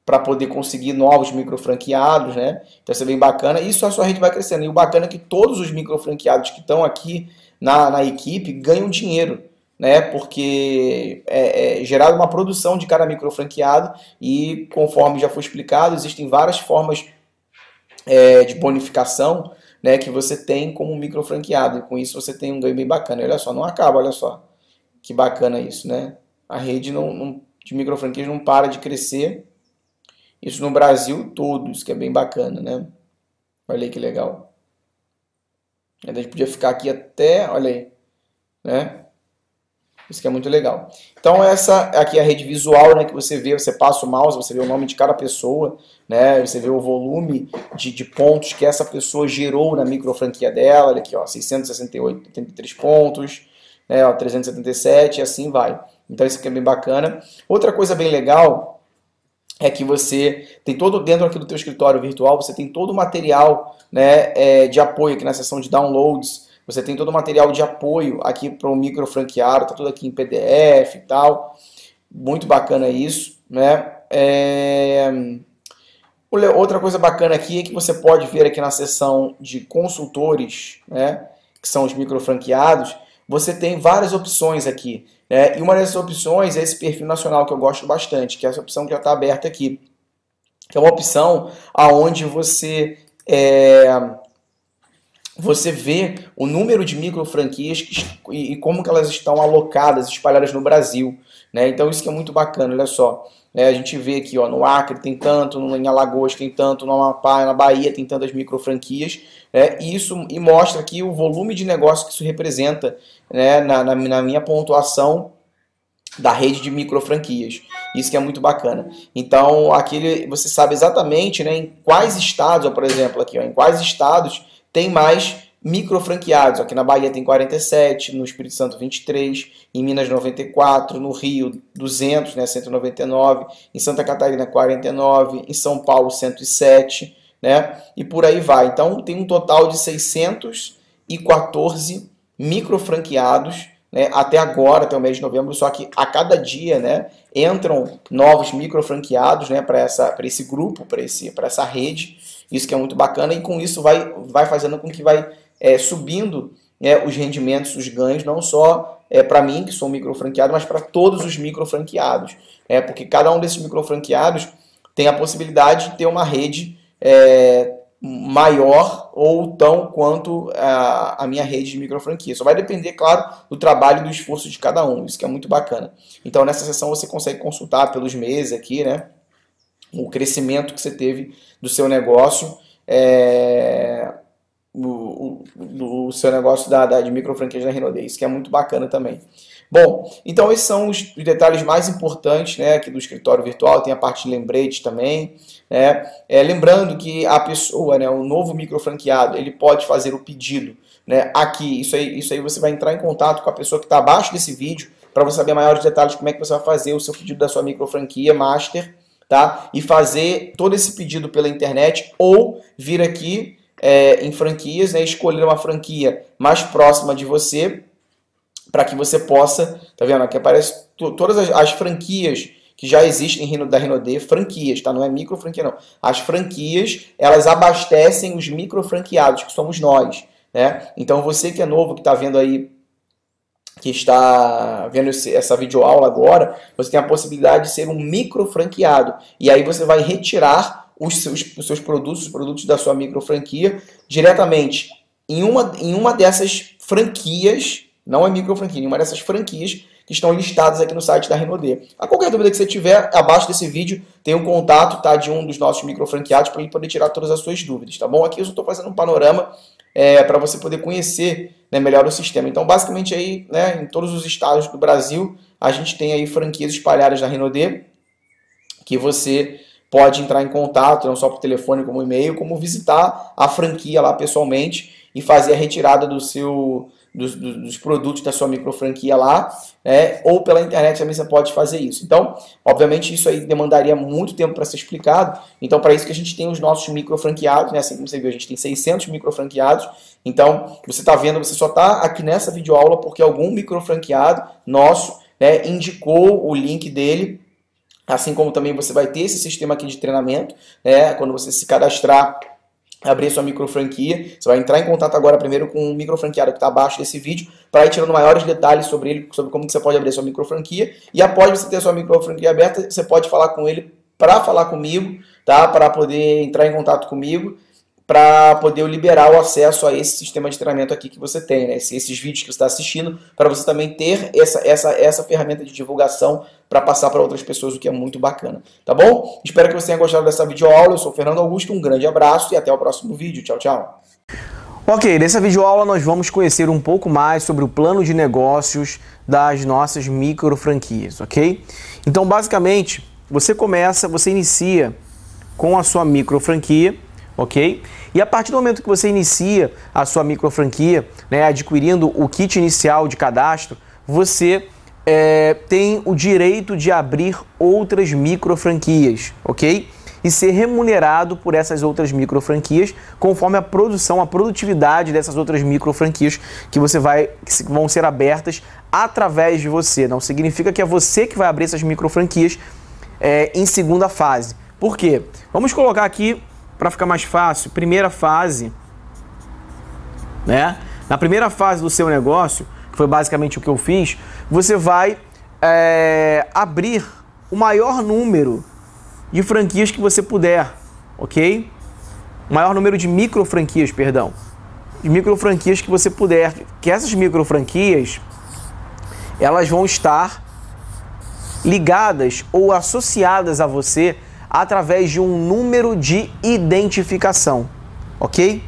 Para poder conseguir novos microfranqueados, né? Então isso é bem bacana. E isso a sua rede vai crescendo. E o bacana é que todos os microfranqueados que estão aqui na equipe ganham dinheiro, né? Porque é gerada uma produção de cada microfranqueado e, conforme já foi explicado, existem várias formas de bonificação, né, que você tem como microfranqueado. E com isso você tem um ganho bem bacana. Olha só, não acaba, olha só. Que bacana isso, né? A rede de microfranquias não para de crescer. Isso no Brasil todo, isso que é bem bacana, né? Olha aí que legal. A gente podia ficar aqui até, olha aí, né? Isso que é muito legal. Então essa aqui é a rede visual, né? Que você vê, você passa o mouse, você vê o nome de cada pessoa, né? Você vê o volume de pontos que essa pessoa gerou na microfranquia dela. Olha aqui, ó, 668, 83 pontos, né? Ó, 377 e assim vai. Então isso aqui é bem bacana. Outra coisa bem legal é que você tem todo dentro aqui do teu escritório virtual, você tem todo o material, né, de apoio aqui na seção de downloads, você tem todo o material de apoio aqui para o microfranqueado, tá tudo aqui em PDF e tal, muito bacana isso, né? Outra coisa bacana aqui é que você pode ver aqui na seção de consultores, né, que são os microfranqueados, você tem várias opções aqui. E uma dessas opções é esse perfil nacional que eu gosto bastante, que é essa opção que já está aberta aqui. Que é uma opção onde você vê o número de microfranquias e como que elas estão alocadas, espalhadas no Brasil, né? Então isso que é muito bacana, olha só. A gente vê aqui, ó, no Acre tem tanto, em Alagoas tem tanto, no Amapá, na Bahia tem tantas microfranquias, né? E mostra aqui o volume de negócio que isso representa, né, na minha pontuação da rede de microfranquias. Isso que é muito bacana. Então, aqui você sabe exatamente, né, em quais estados, ó, por exemplo, aqui, ó, em quais estados tem mais microfranqueados. Aqui na Bahia tem 47, no Espírito Santo 23, em Minas 94, no Rio 200, né, 199, em Santa Catarina 49, em São Paulo 107, né, e por aí vai. Então tem um total de 614 microfranqueados, né, até agora, até o mês de novembro, só que a cada dia, né, entram novos microfranqueados, né, para esse grupo, para essa rede. Isso que é muito bacana, e com isso vai fazendo com que vai subindo, né, os rendimentos, os ganhos, não só para mim, que sou microfranqueado, mas para todos os microfranqueados. Porque cada um desses microfranqueados tem a possibilidade de ter uma rede maior ou tão quanto a minha rede de microfranquia. Só vai depender, claro, do trabalho e do esforço de cada um. Isso que é muito bacana. Então, nessa sessão você consegue consultar pelos meses aqui, né, o crescimento que você teve do seu negócio, do seu negócio de microfranquias da Renaudet. Isso que é muito bacana também. Bom, então esses são os detalhes mais importantes, né, aqui do escritório virtual. Tem a parte de lembrete também, né? Lembrando que a pessoa, né, o novo microfranqueado, ele pode fazer o pedido, né, aqui. Isso aí você vai entrar em contato com a pessoa que está abaixo desse vídeo para você saber maiores detalhes de como é que você vai fazer o seu pedido da sua microfranquia master, tá? E fazer todo esse pedido pela internet ou vir aqui em franquias, né, escolher uma franquia mais próxima de você para que você possa, tá vendo? Aqui aparece todas as franquias que já existem da Renaudet, franquias, tá? Não é microfranquia não. As franquias, elas abastecem os microfranqueados, que somos nós, né? Então você que é novo, que está vendo aí, que está vendo essa videoaula agora, você tem a possibilidade de ser um micro franqueado. E aí você vai retirar os seus produtos, os produtos da sua micro franquia, diretamente em uma dessas franquias, não é micro franquia, em uma dessas franquias que estão listadas aqui no site da Renaudê. A qualquer dúvida que você tiver, abaixo desse vídeo tem um contato, tá, de um dos nossos micro franqueados para ele poder tirar todas as suas dúvidas, tá bom? Aqui eu só estou fazendo um panorama para você poder conhecer, né, melhor o sistema. Então, basicamente, aí, né, em todos os estados do Brasil, a gente tem aí franquias espalhadas na Renaudê, que você pode entrar em contato, não só por telefone como e-mail, como visitar a franquia lá pessoalmente e fazer a retirada dos produtos da sua micro franquia lá, né, ou pela internet também você pode fazer isso. Então, obviamente, isso aí demandaria muito tempo para ser explicado. Então, para isso que a gente tem os nossos micro franqueados, né, assim como você viu, a gente tem 600 micro franqueados. Então, você está vendo, você só está aqui nessa videoaula porque algum micro franqueado nosso, né, indicou o link dele. Assim como também você vai ter esse sistema aqui de treinamento, né, quando você se cadastrar, abrir sua micro franquia, você vai entrar em contato agora primeiro com o micro franqueado que está abaixo desse vídeo, para ir tirando maiores detalhes sobre ele, sobre como que você pode abrir sua micro franquia, e após você ter a sua micro franquia aberta, você pode falar com ele para falar comigo, tá? Para poder entrar em contato comigo, para poder liberar o acesso a esse sistema de treinamento aqui que você tem, né? Esses vídeos que você está assistindo, para você também ter essa ferramenta de divulgação para passar para outras pessoas, o que é muito bacana, tá bom? Espero que você tenha gostado dessa videoaula. Eu sou o Fernando Augusto, um grande abraço e até o próximo vídeo. Tchau, tchau. Ok, nessa videoaula nós vamos conhecer um pouco mais sobre o plano de negócios das nossas micro franquias, ok? Então, basicamente, você inicia com a sua micro franquia, ok? E a partir do momento que você inicia a sua micro franquia, né, adquirindo o kit inicial de cadastro, você tem o direito de abrir outras micro franquias, ok? E ser remunerado por essas outras micro franquias conforme a produtividade dessas outras micro franquias que vão ser abertas através de você. Não significa que é você que vai abrir essas micro franquias em segunda fase. Por quê? Vamos colocar aqui, para ficar mais fácil, primeira fase, né? Na primeira fase do seu negócio, que foi basicamente o que eu fiz, você vai abrir o maior número de franquias que você puder, ok? O maior número de micro franquias, perdão. De micro franquias que você puder. Que essas micro franquias, elas vão estar ligadas ou associadas a você através de um número de identificação, ok?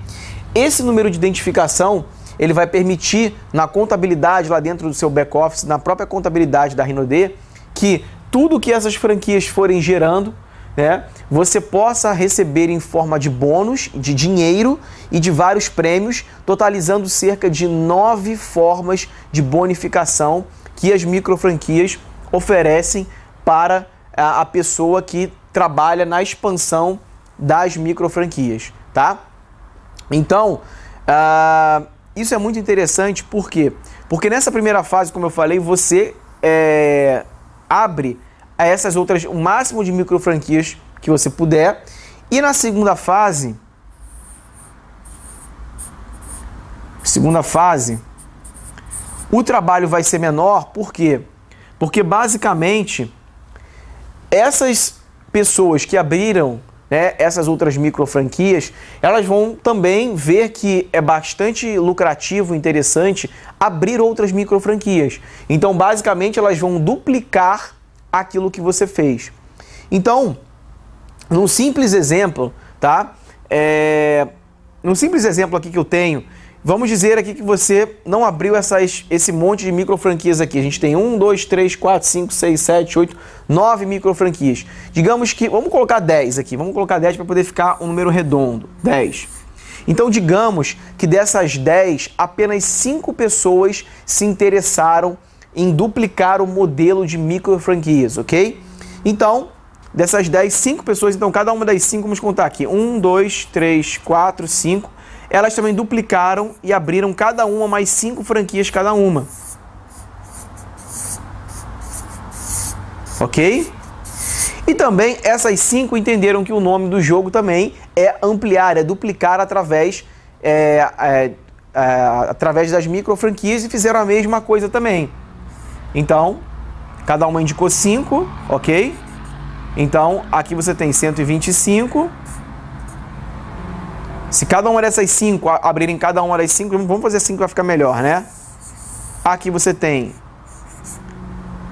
Esse número de identificação, ele vai permitir na contabilidade lá dentro do seu back-office, na própria contabilidade da Renaudê, que tudo que essas franquias forem gerando, né, você possa receber em forma de bônus, de dinheiro e de vários prêmios, totalizando cerca de 9 formas de bonificação que as micro franquias oferecem para a pessoa que trabalha na expansão das micro franquias, tá? Então, isso é muito interessante, por quê? Porque nessa primeira fase, como eu falei, você abre essas outras, o máximo de micro franquias que você puder, e na segunda fase, o trabalho vai ser menor, por quê? Porque basicamente essas pessoas que abriram, né, essas outras micro franquias, elas vão também ver que é bastante lucrativo, interessante abrir outras micro franquias. Então, basicamente, elas vão duplicar aquilo que você fez. Então, num simples exemplo, tá? Num simples exemplo aqui que eu tenho, vamos dizer aqui que você não abriu esse monte de micro franquias aqui. A gente tem 1, 2, 3, 4, 5, 6, 7, 8, 9 micro franquias. Digamos que, vamos colocar 10 aqui, vamos colocar 10 para poder ficar um número redondo, 10. Então, digamos que dessas 10, apenas 5 pessoas se interessaram em duplicar o modelo de micro franquias, ok? Então, dessas 10, 5 pessoas, então cada uma das 5, vamos contar aqui, 1, 2, 3, 4, 5, elas também duplicaram e abriram cada uma mais 5 franquias cada uma. Ok? E também essas 5 entenderam que o nome do jogo também é ampliar, é duplicar através através das micro franquias e fizeram a mesma coisa também. Então, cada uma indicou 5, ok? Então, aqui você tem 125. Se cada uma dessas 5 abrirem cada uma das 5, vamos fazer 5 para ficar melhor, né? Aqui você tem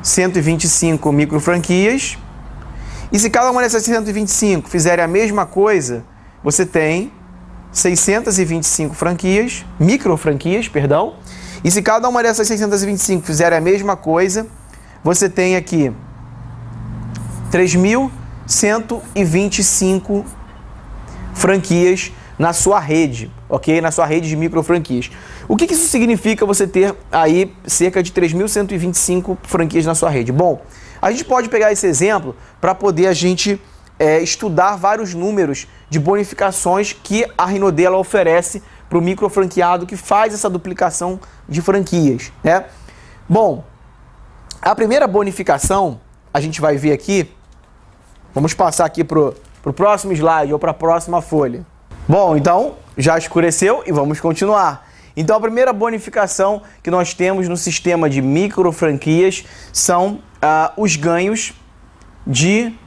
125 micro franquias. E se cada uma dessas 125 fizerem a mesma coisa, você tem 625 franquias, micro franquias, perdão. E se cada uma dessas 625 fizerem a mesma coisa, você tem aqui 3.125 franquias na sua rede, ok? Na sua rede de micro franquias. O que isso significa você ter aí cerca de 3.125 franquias na sua rede? Bom, a gente pode pegar esse exemplo para poder a gente estudar vários números de bonificações que a Renaudê ela oferece para o micro franqueado que faz essa duplicação de franquias, né? Bom, a primeira bonificação, a gente vai ver aqui, vamos passar aqui para o próximo slide ou para a próxima folha. Bom, então já escureceu e vamos continuar. Então a primeira bonificação que nós temos no sistema de micro franquias são os ganhos de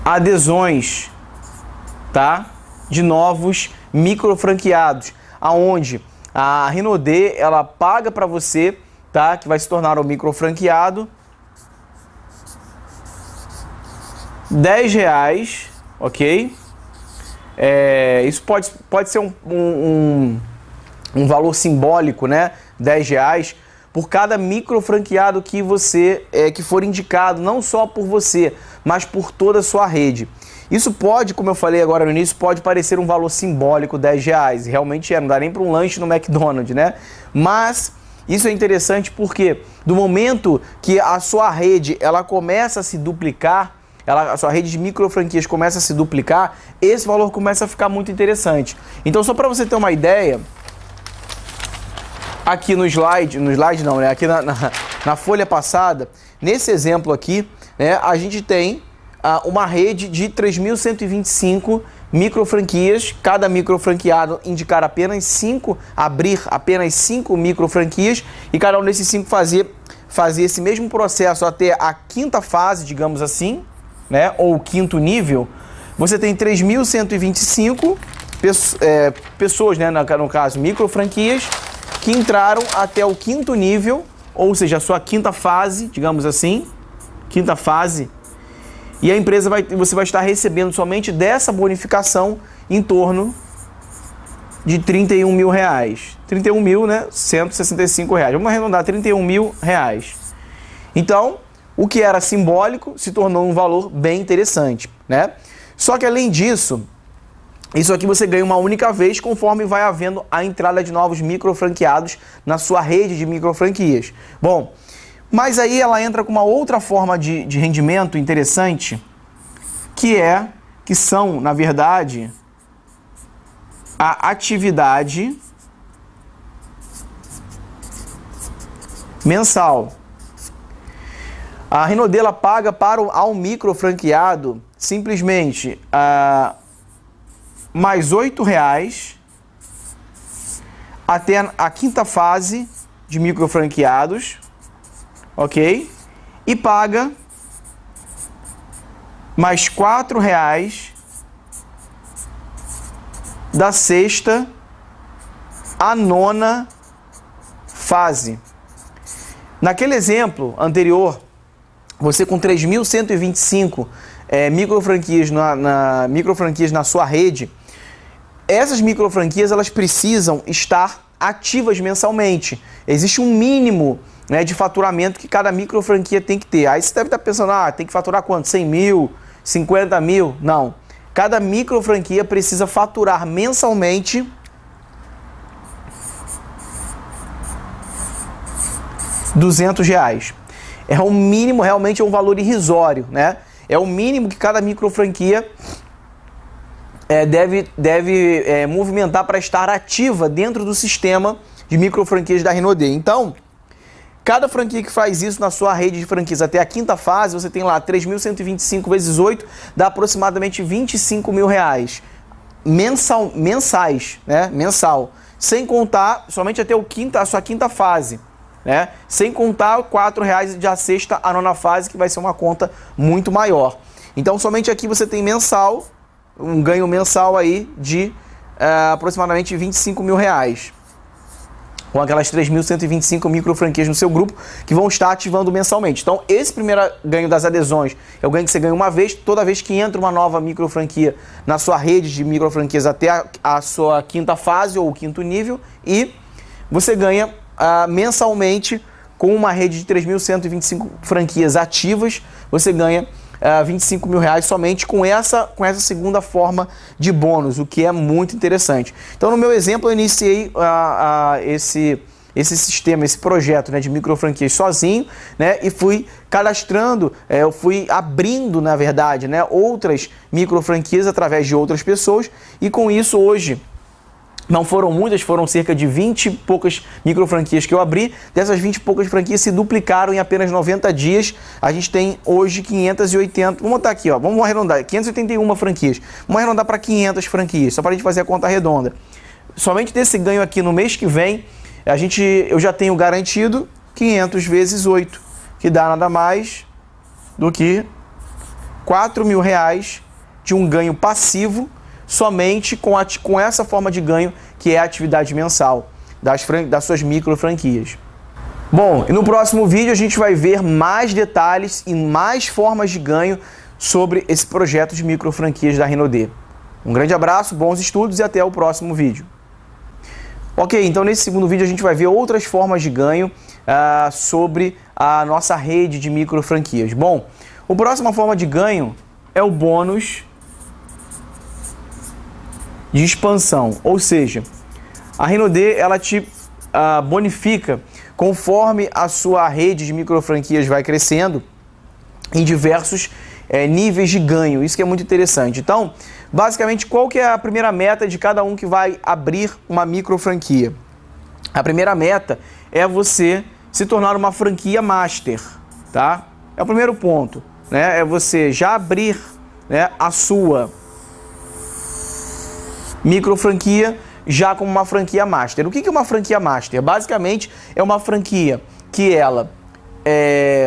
adesões, tá? De novos micro franqueados, aonde a Renaudê ela paga para você, tá? Que vai se tornar um micro franqueado R$10, ok? Isso pode ser um valor simbólico, né? R$10 por cada micro franqueado que você que for indicado, não só por você, mas por toda a sua rede. Isso pode, como eu falei agora no início, pode parecer um valor simbólico, R$10. Realmente não dá nem para um lanche no McDonald's, né? Mas isso é interessante porque do momento que a sua rede ela começa a se duplicar, a sua rede de micro franquias começa a se duplicar, esse valor começa a ficar muito interessante. Então, só para você ter uma ideia, aqui no slide não, né? Aqui na folha passada, nesse exemplo aqui, né, a gente tem uma rede de 3.125 micro franquias, cada micro franqueado indicar apenas 5, abrir apenas 5 micro franquias e cada um desses 5 fazer esse mesmo processo até a quinta fase, digamos assim, né, ou o quinto nível. Você tem 3.125 pessoas, né, no caso, micro franquias, que entraram até o quinto nível, ou seja, a sua quinta fase, digamos assim, quinta fase, e a empresa você vai estar recebendo somente dessa bonificação em torno de R$31 mil. 31 mil, né, R$165. Vamos arredondar, R$31 mil. Então, o que era simbólico se tornou um valor bem interessante, né? Só que além disso, isso aqui você ganha uma única vez conforme vai havendo a entrada de novos micro franqueados na sua rede de micro franquias. Bom, mas aí ela entra com uma outra forma de rendimento interessante, que são, na verdade, a atividade mensal. A Renaudê ela paga ao micro franqueado simplesmente mais R$8 até a quinta fase de micro franqueados, ok? E paga mais R$4 da sexta à nona fase. Naquele exemplo anterior, você com 3.125 micro franquias na sua rede, essas micro franquias elas precisam estar ativas mensalmente. Existe um mínimo, né, de faturamento que cada micro franquia tem que ter. Aí você deve estar pensando, tem que faturar quanto? 100 mil? 50 mil? Não. Cada micro franquia precisa faturar mensalmente R$200. É um mínimo, realmente é um valor irrisório, né? É o mínimo que cada micro franquia deve movimentar para estar ativa dentro do sistema de micro franquias da Renaudê. Então, cada franquia que faz isso na sua rede de franquias até a quinta fase, você tem lá 3.125 vezes 8, dá aproximadamente R$25 mil. mensais, né? Mensal. Sem contar somente até a sua quinta fase, né? Sem contar R$ 4,00 de a sexta a nona fase, que vai ser uma conta muito maior. Então, somente aqui você tem mensal, um ganho mensal aí de aproximadamente R$25 mil, com aquelas 3.125 micro franquias no seu grupo que vão estar ativando mensalmente. Então, esse primeiro ganho das adesões é o ganho que você ganha uma vez, toda vez que entra uma nova micro franquia na sua rede de micro franquias até a sua quinta fase ou o quinto nível, e você ganha mensalmente com uma rede de 3.125 franquias ativas, você ganha R$25 mil somente com essa segunda forma de bônus, o que é muito interessante. Então, no meu exemplo, eu iniciei esse sistema, esse projeto, né, de micro franquias sozinho, né, e fui cadastrando, eu fui abrindo, na verdade, né, outras micro franquias através de outras pessoas, e com isso hoje não foram muitas, foram cerca de 20 e poucas micro franquias que eu abri. Dessas 20 e poucas franquias se duplicaram em apenas 90 dias. A gente tem hoje 580, vamos botar aqui, ó, vamos arredondar, 581 franquias. Vamos arredondar para 500 franquias, só para a gente fazer a conta redonda. Somente desse ganho aqui no mês que vem, eu já tenho garantido 500 vezes 8, que dá nada mais do que R$4 mil de um ganho passivo, somente com essa forma de ganho, que é a atividade mensal das suas micro franquias. Bom, e no próximo vídeo a gente vai ver mais detalhes e mais formas de ganho sobre esse projeto de micro franquias da Rinode. Um grande abraço, bons estudos e até o próximo vídeo. Ok, então nesse segundo vídeo a gente vai ver outras formas de ganho sobre a nossa rede de micro franquias. Bom, a próxima forma de ganho é o bônus de expansão, ou seja, a Rinode ela te bonifica conforme a sua rede de micro franquias vai crescendo em diversos níveis de ganho. Isso que é muito interessante. Então, basicamente, qual que é a primeira meta de cada um que vai abrir uma micro franquia? A primeira meta é você se tornar uma franquia master, tá? É o primeiro ponto, né? É você já abrir, né, a sua micro franquia já como uma franquia master. O que é uma franquia master? Basicamente é uma franquia que ela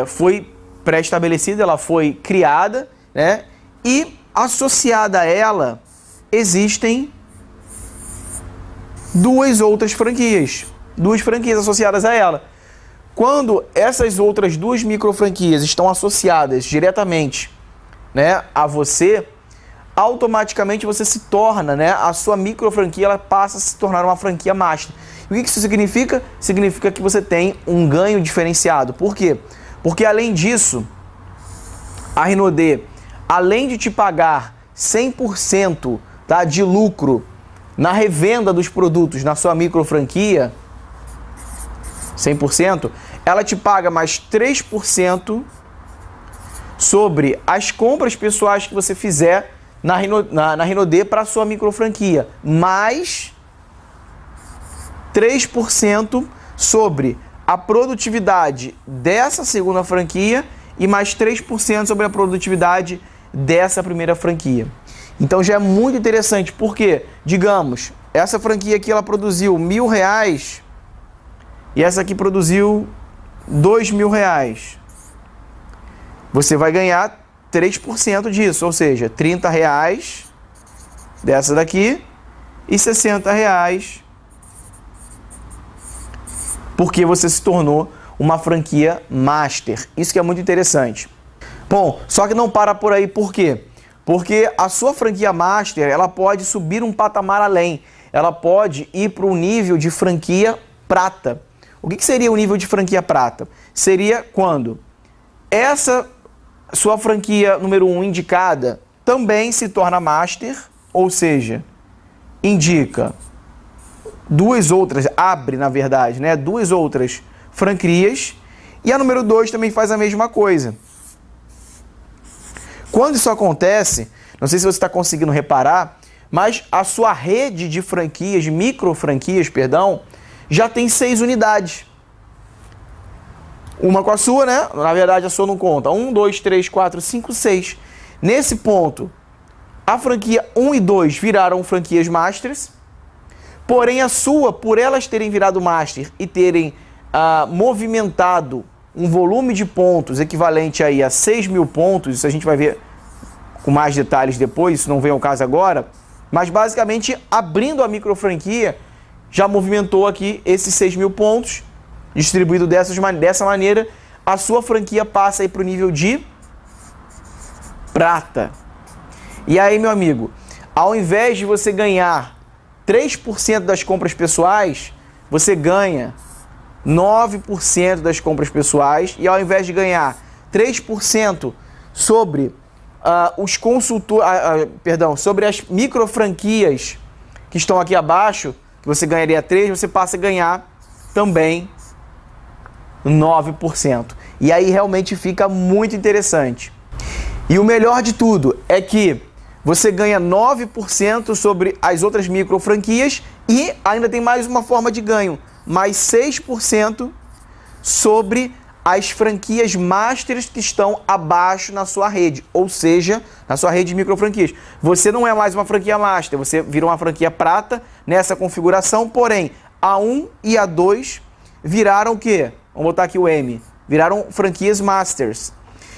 foi pré-estabelecida, ela foi criada, né? E associada a ela existem duas franquias associadas a ela. Quando essas outras duas micro franquias estão associadas diretamente, né, a você, automaticamente você se torna, né, a sua micro franquia ela passa a se tornar uma franquia master. E o que isso significa? Significa que você tem um ganho diferenciado. Por quê? Porque além disso, a Rinode, além de te pagar 100%, tá, de lucro na revenda dos produtos na sua micro franquia, 100%, ela te paga mais 3% sobre as compras pessoais que você fizer na Rinode para a sua micro franquia, mais 3% sobre a produtividade dessa segunda franquia e mais 3% sobre a produtividade dessa primeira franquia. Então já é muito interessante, porque, digamos, essa franquia aqui ela produziu R$1.000 e essa aqui produziu R$2.000. Você vai ganhar 3% disso, ou seja, R$30 dessa daqui e R$60 porque você se tornou uma franquia master. Isso que é muito interessante. Bom, só que não para por aí, por quê? Porque a sua franquia master, ela pode subir um patamar além. Ela pode ir para o nível de franquia prata. O que seria o nível de franquia prata? Seria quando essa sua franquia número 1 indicada também se torna master, ou seja, indica abre na verdade, né, duas outras franquias, e a número 2 também faz a mesma coisa. Quando isso acontece, não sei se você está conseguindo reparar, mas a sua rede de franquias, de micro franquias, perdão, já tem 6 unidades. Uma com a sua, né? Na verdade, a sua não conta. 1, 2, 3, 4, 5, 6. Nesse ponto, A franquia 1 e 2 viraram franquias Masters, porém a sua, por elas terem virado Master e terem movimentado um volume de pontos equivalente aí a 6 mil pontos, isso a gente vai ver com mais detalhes depois, isso não vem ao caso agora, mas basicamente abrindo a micro franquia já movimentou aqui esses 6 mil pontos, distribuído dessa maneira, a sua franquia passa aí para o nível de prata. E aí, meu amigo, ao invés de você ganhar 3% das compras pessoais, você ganha 9% das compras pessoais, e ao invés de ganhar 3% sobre os consultores, sobre as micro franquias que estão aqui abaixo, que você ganharia 3%, você passa a ganhar também 9%. E aí realmente fica muito interessante. E o melhor de tudo é que você ganha 9% sobre as outras micro franquias e ainda tem mais uma forma de ganho, mais 6% sobre as franquias Masters que estão abaixo na sua rede, ou seja, na sua rede de micro franquias. Você não é mais uma franquia Master, você vira uma franquia prata nessa configuração, porém, a 1 e a 2 viraram o quê? Vamos botar aqui o M. Viraram franquias Masters.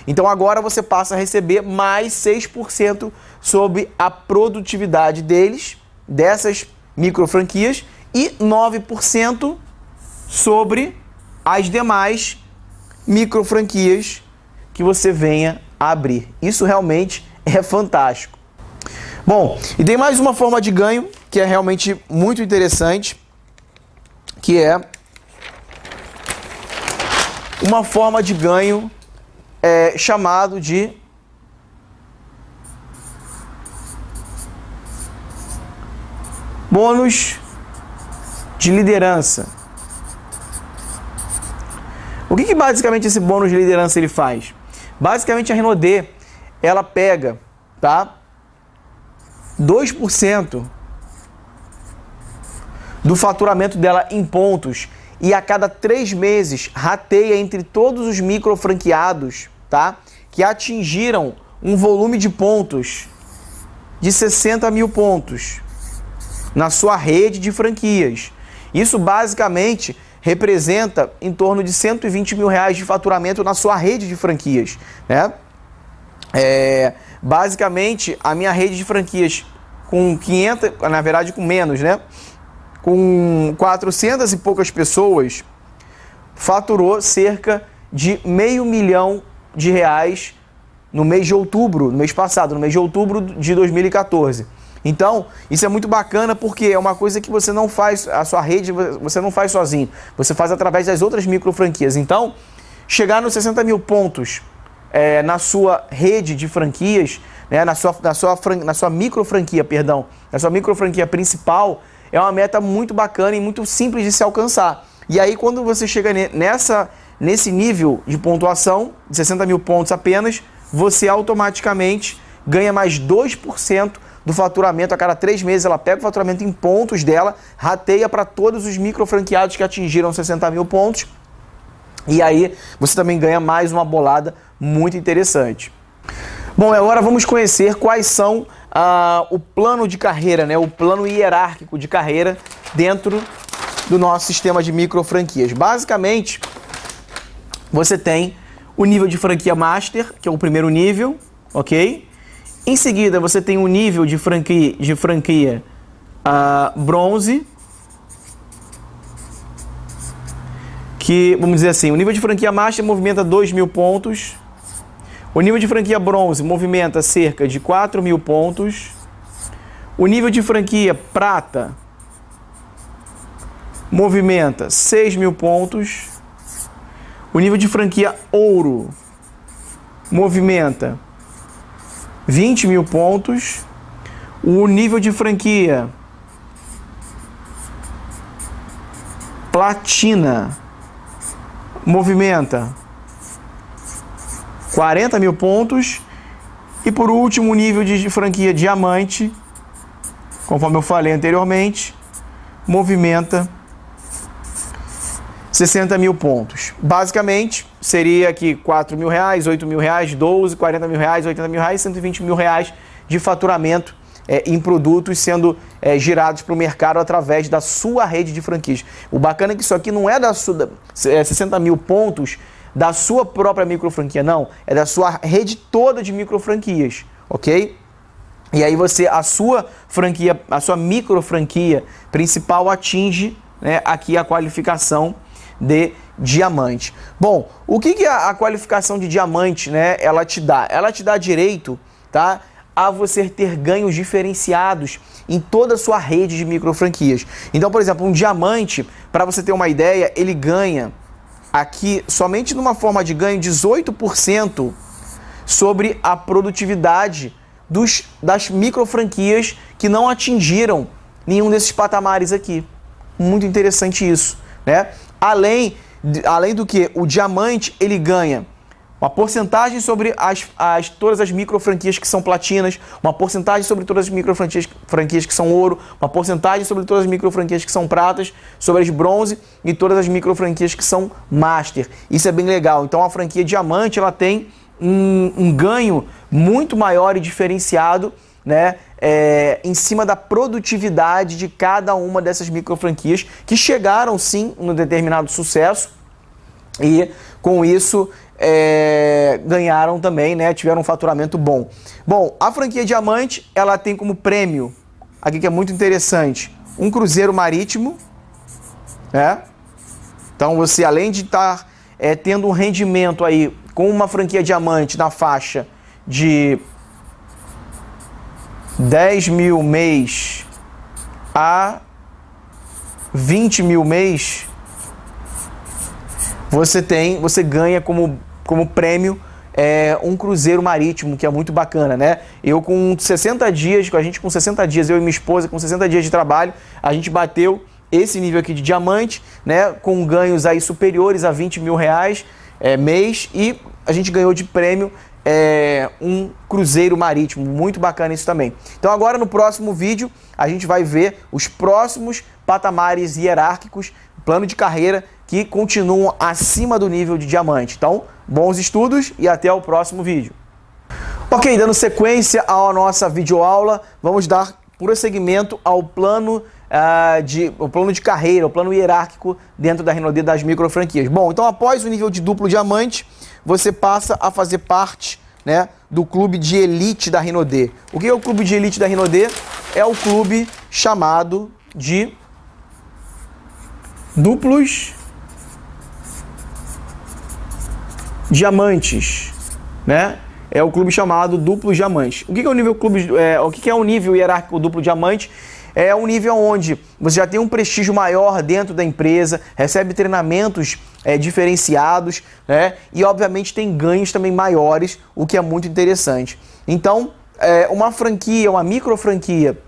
Então agora você passa a receber mais 6% sobre a produtividade deles, dessas micro franquias, e 9% sobre as demais micro franquias que você venha a abrir. Isso realmente é fantástico. Bom, e tem mais uma forma de ganho que é realmente muito interessante, que é uma forma de ganho chamado de bônus de liderança. O que basicamente esse bônus de liderança ele faz? Basicamente a Renaudê, ela pega, tá, 2% do faturamento dela em pontos e a cada 3 meses rateia entre todos os micro franqueados, tá, que atingiram um volume de pontos de 60 mil pontos na sua rede de franquias. Isso basicamente representa em torno de 120 mil reais de faturamento na sua rede de franquias, né? Basicamente, a minha rede de franquias com 500, na verdade com menos, né? Com 400 e poucas pessoas, faturou cerca de R$500 mil no mês de outubro, no mês passado, no mês de outubro de 2014. Então, isso é muito bacana porque é uma coisa que você não faz, a sua rede você não faz sozinho, você faz através das outras micro franquias. Então, chegar nos 60 mil pontos na sua rede de franquias, né, na sua micro franquia, perdão, na sua micro franquia principal, é uma meta muito bacana e muito simples de se alcançar. E aí, quando você chega nesse nível de pontuação, de 60 mil pontos apenas, você automaticamente ganha mais 2% do faturamento. A cada 3 meses ela pega o faturamento em pontos dela, rateia para todos os micro franqueados que atingiram 60 mil pontos, e aí você também ganha mais uma bolada muito interessante. Bom, agora vamos conhecer quais são o plano de carreira, né? O plano hierárquico de carreira dentro do nosso sistema de micro franquias. Basicamente, você tem o nível de franquia Master, que é o primeiro nível, ok? Em seguida, você tem um nível de franquia bronze, que, vamos dizer assim, o nível de franquia Master movimenta 2 mil pontos, o nível de franquia bronze movimenta cerca de 4 mil pontos, o nível de franquia prata movimenta 6 mil pontos, o nível de franquia ouro movimenta 20 mil pontos, o nível de franquia platina movimenta 40 mil pontos, e por último o nível de franquia diamante, conforme eu falei anteriormente, movimenta 60 mil pontos. Basicamente, seria aqui 4 mil reais, 8 mil reais, 12, 40 mil reais, 80 mil reais, 120 mil reais de faturamento em produtos sendo girados para o mercado através da sua rede de franquias. O bacana é que isso aqui não é 60 mil pontos da sua própria micro franquia, não. É da sua rede toda de micro franquias, ok? E aí a sua franquia, a sua micro franquia principal atinge, né, aqui a qualificação de diamante. Bom, o que a qualificação de diamante, né, ela te dá? Ela te dá direito, tá, a você ter ganhos diferenciados em toda a sua rede de micro franquias. Então, por exemplo, um diamante, para você ter uma ideia, ele ganha aqui, somente numa forma de ganho, 18% sobre a produtividade das micro franquias que não atingiram nenhum desses patamares aqui. Muito interessante isso, né? Além do que o diamante, ele ganha uma porcentagem sobre todas as micro franquias que são platinas, uma porcentagem sobre todas as micro franquias que são ouro, uma porcentagem sobre todas as micro franquias que são pratas, sobre as bronze e todas as micro franquias que são master. Isso é bem legal. Então a franquia diamante, ela tem um ganho muito maior e diferenciado, né, em cima da produtividade de cada uma dessas micro franquias que chegaram sim no determinado sucesso e com isso ganharam também, né, tiveram um faturamento bom. Bom, a franquia diamante, ela tem como prêmio, aqui que é muito interessante, um cruzeiro marítimo, né? Então você, além de estar tendo um rendimento aí com uma franquia diamante na faixa de 10 mil mês a 20 mil mês, você ganha como prêmio um cruzeiro marítimo, que é muito bacana, né? Eu com 60 dias, eu e minha esposa, com 60 dias de trabalho, a gente bateu esse nível aqui de diamante, né? Com ganhos aí superiores a 20 mil reais mês, e a gente ganhou de prêmio um cruzeiro marítimo. Muito bacana isso também. Então agora no próximo vídeo a gente vai ver os próximos patamares hierárquicos, plano de carreira, que continuam acima do nível de diamante. Então, bons estudos e até o próximo vídeo. Ok, dando sequência à nossa videoaula, vamos dar prosseguimento ao plano de carreira, o plano hierárquico dentro da Renaudê das micro franquias. Bom, então após o nível de duplo diamante, você passa a fazer parte, né, do clube de elite da Renaudê. O que é o clube de elite da Renaudê? É o clube chamado de duplos diamantes, né? É o clube chamado duplos diamantes. O que é o nível o que é o nível hierárquico duplo diamante? É um nível onde você já tem um prestígio maior dentro da empresa, recebe treinamentos diferenciados, né? E obviamente tem ganhos também maiores, o que é muito interessante. Então, uma franquia, uma micro franquia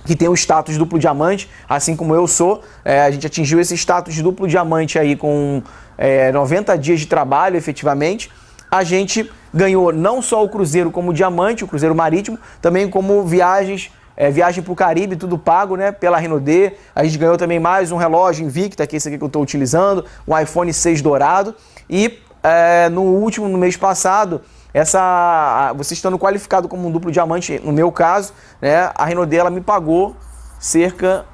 que tem o status duplo diamante, assim como eu sou, a gente atingiu esse status de duplo diamante aí com 90 dias de trabalho, efetivamente. A gente ganhou não só o cruzeiro como diamante, o cruzeiro marítimo, também como viagem para o Caribe, tudo pago, né, pela Renaudê. A gente ganhou também mais um relógio Invicta, que é esse aqui que eu estou utilizando, um iPhone 6 dourado. E no mês passado, você estando qualificado como um duplo diamante, no meu caso, né, a Renaudê, ela me pagou cerca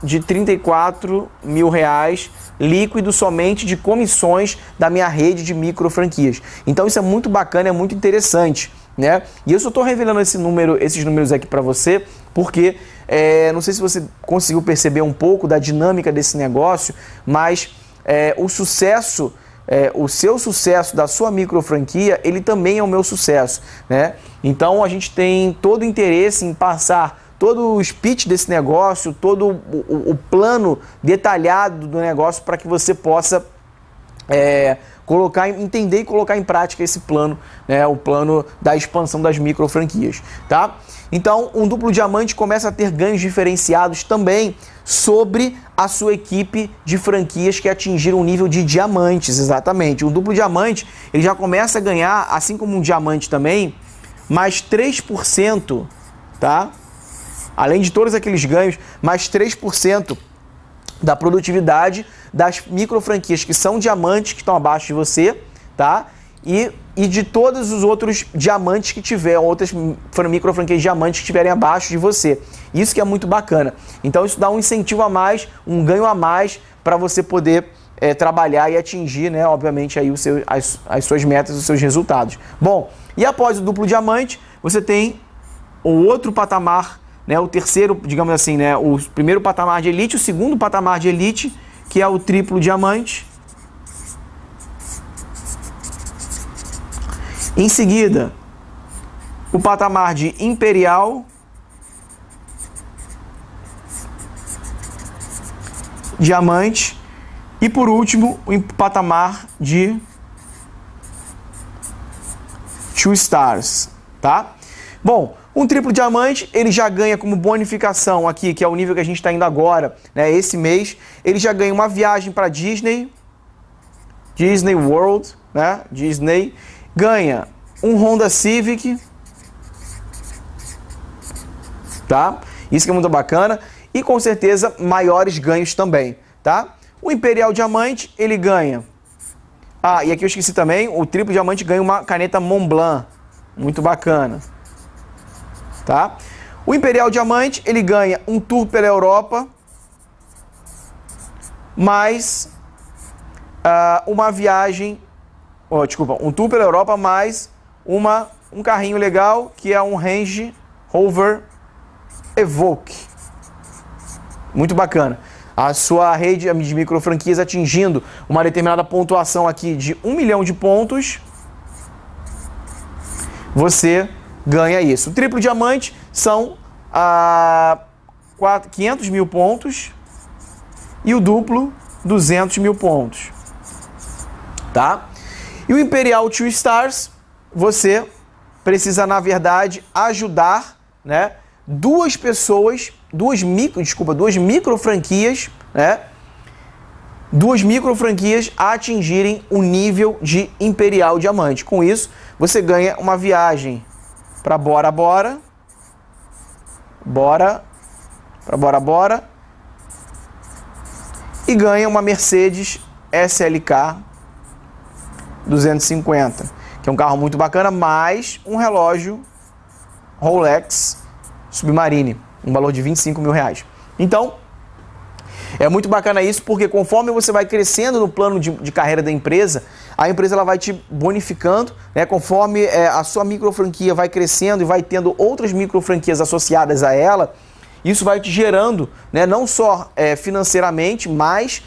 de 34 mil reais líquido somente de comissões da minha rede de micro franquias. Então isso é muito bacana, é muito interessante, né? E eu só estou revelando esses números aqui para você porque não sei se você conseguiu perceber um pouco da dinâmica desse negócio, mas o seu sucesso da sua micro franquia, ele também é o meu sucesso, né? Então a gente tem todo o interesse em passar todo o speech desse negócio, todo o plano detalhado do negócio para que você possa entender e colocar em prática esse plano, né, o plano da expansão das micro franquias, tá? Então, um duplo diamante começa a ter ganhos diferenciados também sobre a sua equipe de franquias que atingiram o nível de diamantes, exatamente. Um duplo diamante, ele já começa a ganhar, assim como um diamante também, mais 3%, tá? Além de todos aqueles ganhos, mais 3% da produtividade das micro franquias que são diamantes, que estão abaixo de você, tá? E e de todos os outros diamantes que tiver, outras micro franquias diamantes que estiverem abaixo de você. Isso que é muito bacana. Então isso dá um incentivo a mais, um ganho a mais para você poder trabalhar e atingir, né, obviamente, aí as suas metas, os seus resultados. Bom, e após o duplo diamante, você tem o outro patamar, né, o terceiro, digamos assim, né, o primeiro patamar de elite, o segundo patamar de elite, que é o triplo diamante. Em seguida, o patamar de imperial, diamante, e por último, o patamar de 2 stars, tá? Bom, um triplo diamante, ele já ganha como bonificação aqui, que é o nível que a gente está indo agora, né, esse mês, ele já ganha uma viagem para Disney World, né, Disney, ganha um Honda Civic, tá? Isso que é muito bacana, e com certeza maiores ganhos também, tá? O Imperial Diamante, ele ganha... Ah, e aqui eu esqueci também, o triplo diamante ganha uma caneta Montblanc, muito bacana, tá? O Imperial Diamante, ele ganha um tour pela Europa, mais uma viagem... Oh, desculpa, um tour pela Europa, mais um carrinho legal, que é um Range Rover Evoque. Muito bacana. A sua rede de micro franquias atingindo uma determinada pontuação aqui de 1 milhão de pontos, você ganha isso. O triplo diamante são 500 mil pontos e o duplo 200 mil pontos, tá? E o Imperial 2 Stars, você precisa, na verdade, ajudar, né, duas micro franquias, né? Duas micro franquias a atingirem o nível de Imperial Diamante. Com isso, você ganha uma viagem para Bora Bora e ganha uma Mercedes SLK 250, que é um carro muito bacana, mais um relógio Rolex Submarine, um valor de 25 mil reais. Então, é muito bacana isso, porque conforme você vai crescendo no plano de carreira da empresa, a empresa ela vai te bonificando, né? Conforme a sua micro franquia vai crescendo e vai tendo outras micro franquias associadas a ela, isso vai te gerando, né, não só financeiramente, mas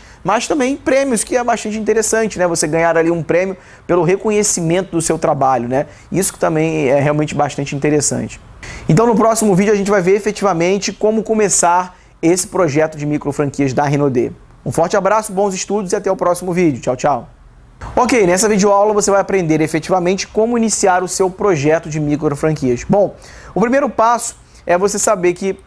também prêmios, que é bastante interessante, né? Você ganhar ali um prêmio pelo reconhecimento do seu trabalho, né? Isso que também é realmente bastante interessante. Então, no próximo vídeo a gente vai ver efetivamente como começar esse projeto de micro franquias da Renaudê. Um forte abraço, bons estudos e até o próximo vídeo. Tchau, tchau. Ok, nessa videoaula você vai aprender efetivamente como iniciar o seu projeto de micro franquias. Bom, o primeiro passo é você saber que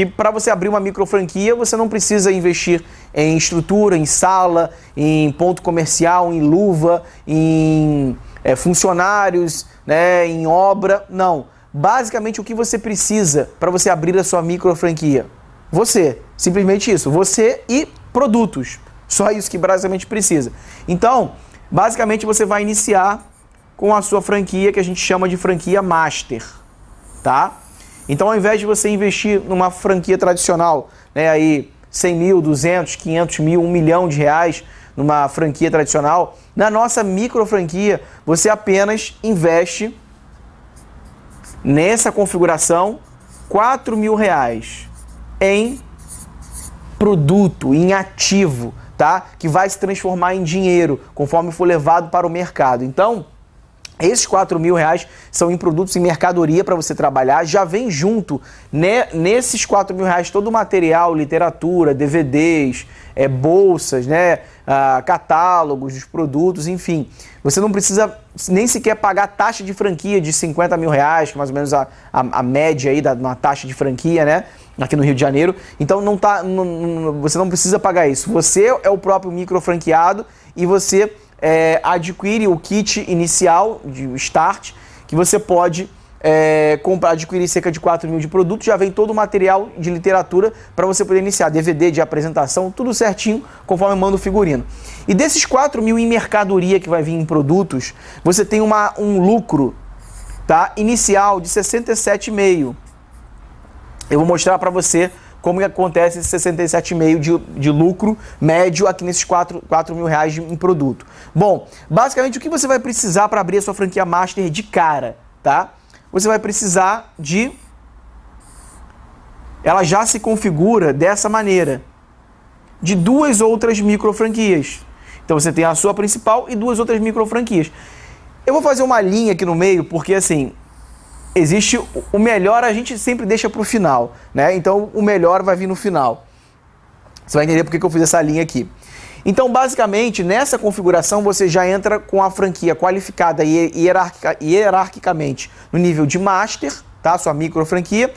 para você abrir uma micro franquia, você não precisa investir em estrutura, em sala, em ponto comercial, em luva, em funcionários, né, em obra. Não. Basicamente, o que você precisa para você abrir a sua micro franquia? Você. Simplesmente isso. Você e produtos. Só isso que basicamente precisa. Então, basicamente, você vai iniciar com a sua franquia, que a gente chama de franquia master, tá? Então, ao invés de você investir numa franquia tradicional, né, aí 100 mil, 200, 500 mil, 1 milhão de reais numa franquia tradicional, na nossa micro franquia, você apenas investe nessa configuração 4 mil reais em produto, em ativo, tá? Que vai se transformar em dinheiro conforme for levado para o mercado. Então, esses 4 mil reais são em produtos em mercadoria para você trabalhar. Já vem junto, né, nesses 4 mil reais todo o material, literatura, DVDs, bolsas, né, catálogos dos produtos, enfim. Você não precisa nem sequer pagar taxa de franquia de 50 mil reais, que é mais ou menos a média aí da uma taxa de franquia, né, aqui no Rio de Janeiro. Então você não precisa pagar isso. Você é o próprio micro franqueado e você adquire o kit inicial de start, que você pode adquirir cerca de 4 mil de produtos, já vem todo o material de literatura para você poder iniciar, DVD de apresentação, tudo certinho, conforme manda o figurino. E desses 4 mil em mercadoria que vai vir em produtos, você tem um lucro, tá, inicial de 67,5. Eu vou mostrar para você como que acontece esse 67,5 de lucro médio aqui nesses 4 mil reais em produto. Bom, basicamente o que você vai precisar para abrir a sua franquia Master de cara, tá? Você vai precisar de... Ela já se configura dessa maneira, de 2 outras micro franquias. Então você tem a sua principal e 2 outras micro franquias. Eu vou fazer uma linha aqui no meio, porque assim, existe o melhor, a gente sempre deixa para o final, né? Então o melhor vai vir no final. Você vai entender por que eu fiz essa linha aqui. Então, basicamente, nessa configuração você já entra com a franquia qualificada hierarquicamente no nível de Master, tá? Sua micro franquia.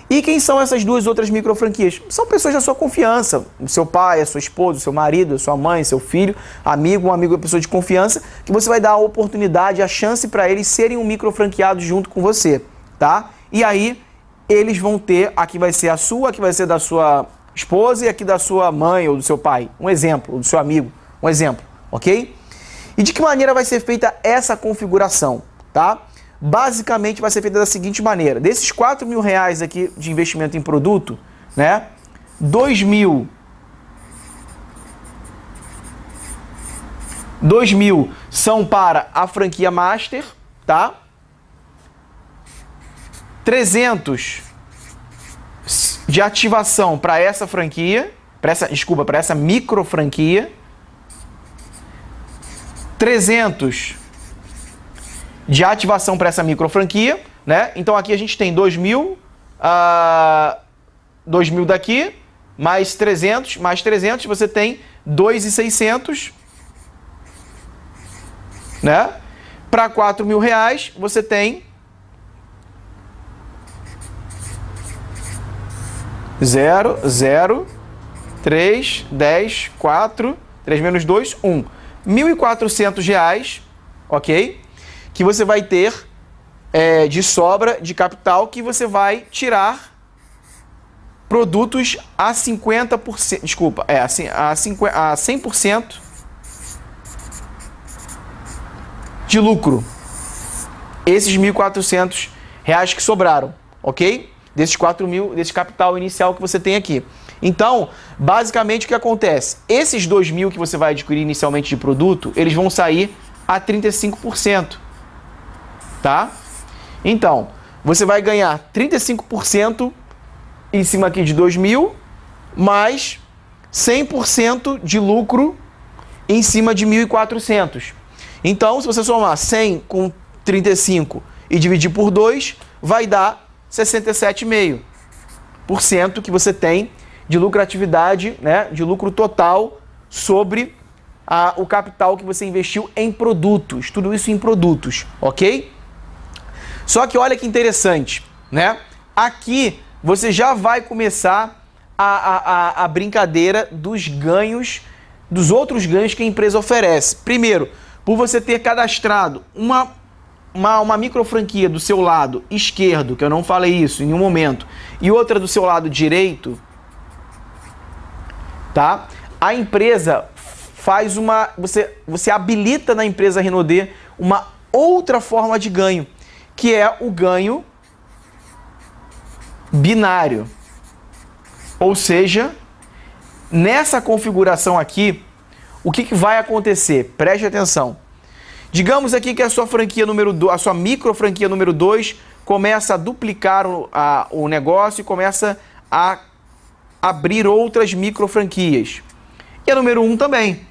E quem são essas 2 outras micro franquias? São pessoas da sua confiança. O seu pai, a sua esposa, o seu marido, a sua mãe, seu filho, amigo, um amigo, uma pessoa de confiança, que você vai dar a oportunidade, a chance para eles serem um micro franqueado junto com você, tá? E aí, eles vão ter, aqui vai ser a sua, aqui vai ser da sua esposa e aqui da sua mãe ou do seu pai, um exemplo, ou do seu amigo, um exemplo, ok? E de que maneira vai ser feita essa configuração, tá? Basicamente vai ser feita da seguinte maneira, desses 4 mil reais aqui de investimento em produto, né, 2 mil são para a franquia Master, tá? 300 de ativação para essa franquia, para essa micro franquia, 300 de ativação para essa micro franquia, né? Então aqui a gente tem 2 mil, 2 mil daqui, mais 300, você tem 2.600, né? Para 4 mil reais, você tem 0, 0, 3, 10, 4, 3 menos 2, 1. R$ 1.400, ok? Que você vai ter de sobra de capital que você vai tirar produtos a 50%, desculpa, a 100% de lucro. Esses R$ 1.400 que sobraram, ok? Desses 4 mil, desse capital inicial que você tem aqui. Então, basicamente o que acontece? Esses 2 mil que você vai adquirir inicialmente de produto, eles vão sair a 35%, tá? Então, você vai ganhar 35% em cima aqui de 2 mil, mais 100% de lucro em cima de 1.400. Então, se você somar 100 com 35 e dividir por 2, vai dar 67,5% que você tem de lucratividade, né, de lucro total sobre o capital que você investiu em produtos. Tudo isso em produtos, ok? Só que olha que interessante, né? Aqui você já vai começar a brincadeira dos ganhos, dos outros ganhos que a empresa oferece. Primeiro, por você ter cadastrado uma micro franquia do seu lado esquerdo, que eu não falei isso em nenhum momento, e outra do seu lado direito, tá? A empresa faz você habilita na empresa Renaudê uma outra forma de ganho, que é o ganho binário. Ou seja, nessa configuração aqui, o que vai acontecer? Preste atenção. Digamos aqui que a sua franquia número 2, a sua micro franquia número 2 começa a duplicar o negócio e começa a abrir outras micro franquias. E a número 1 também,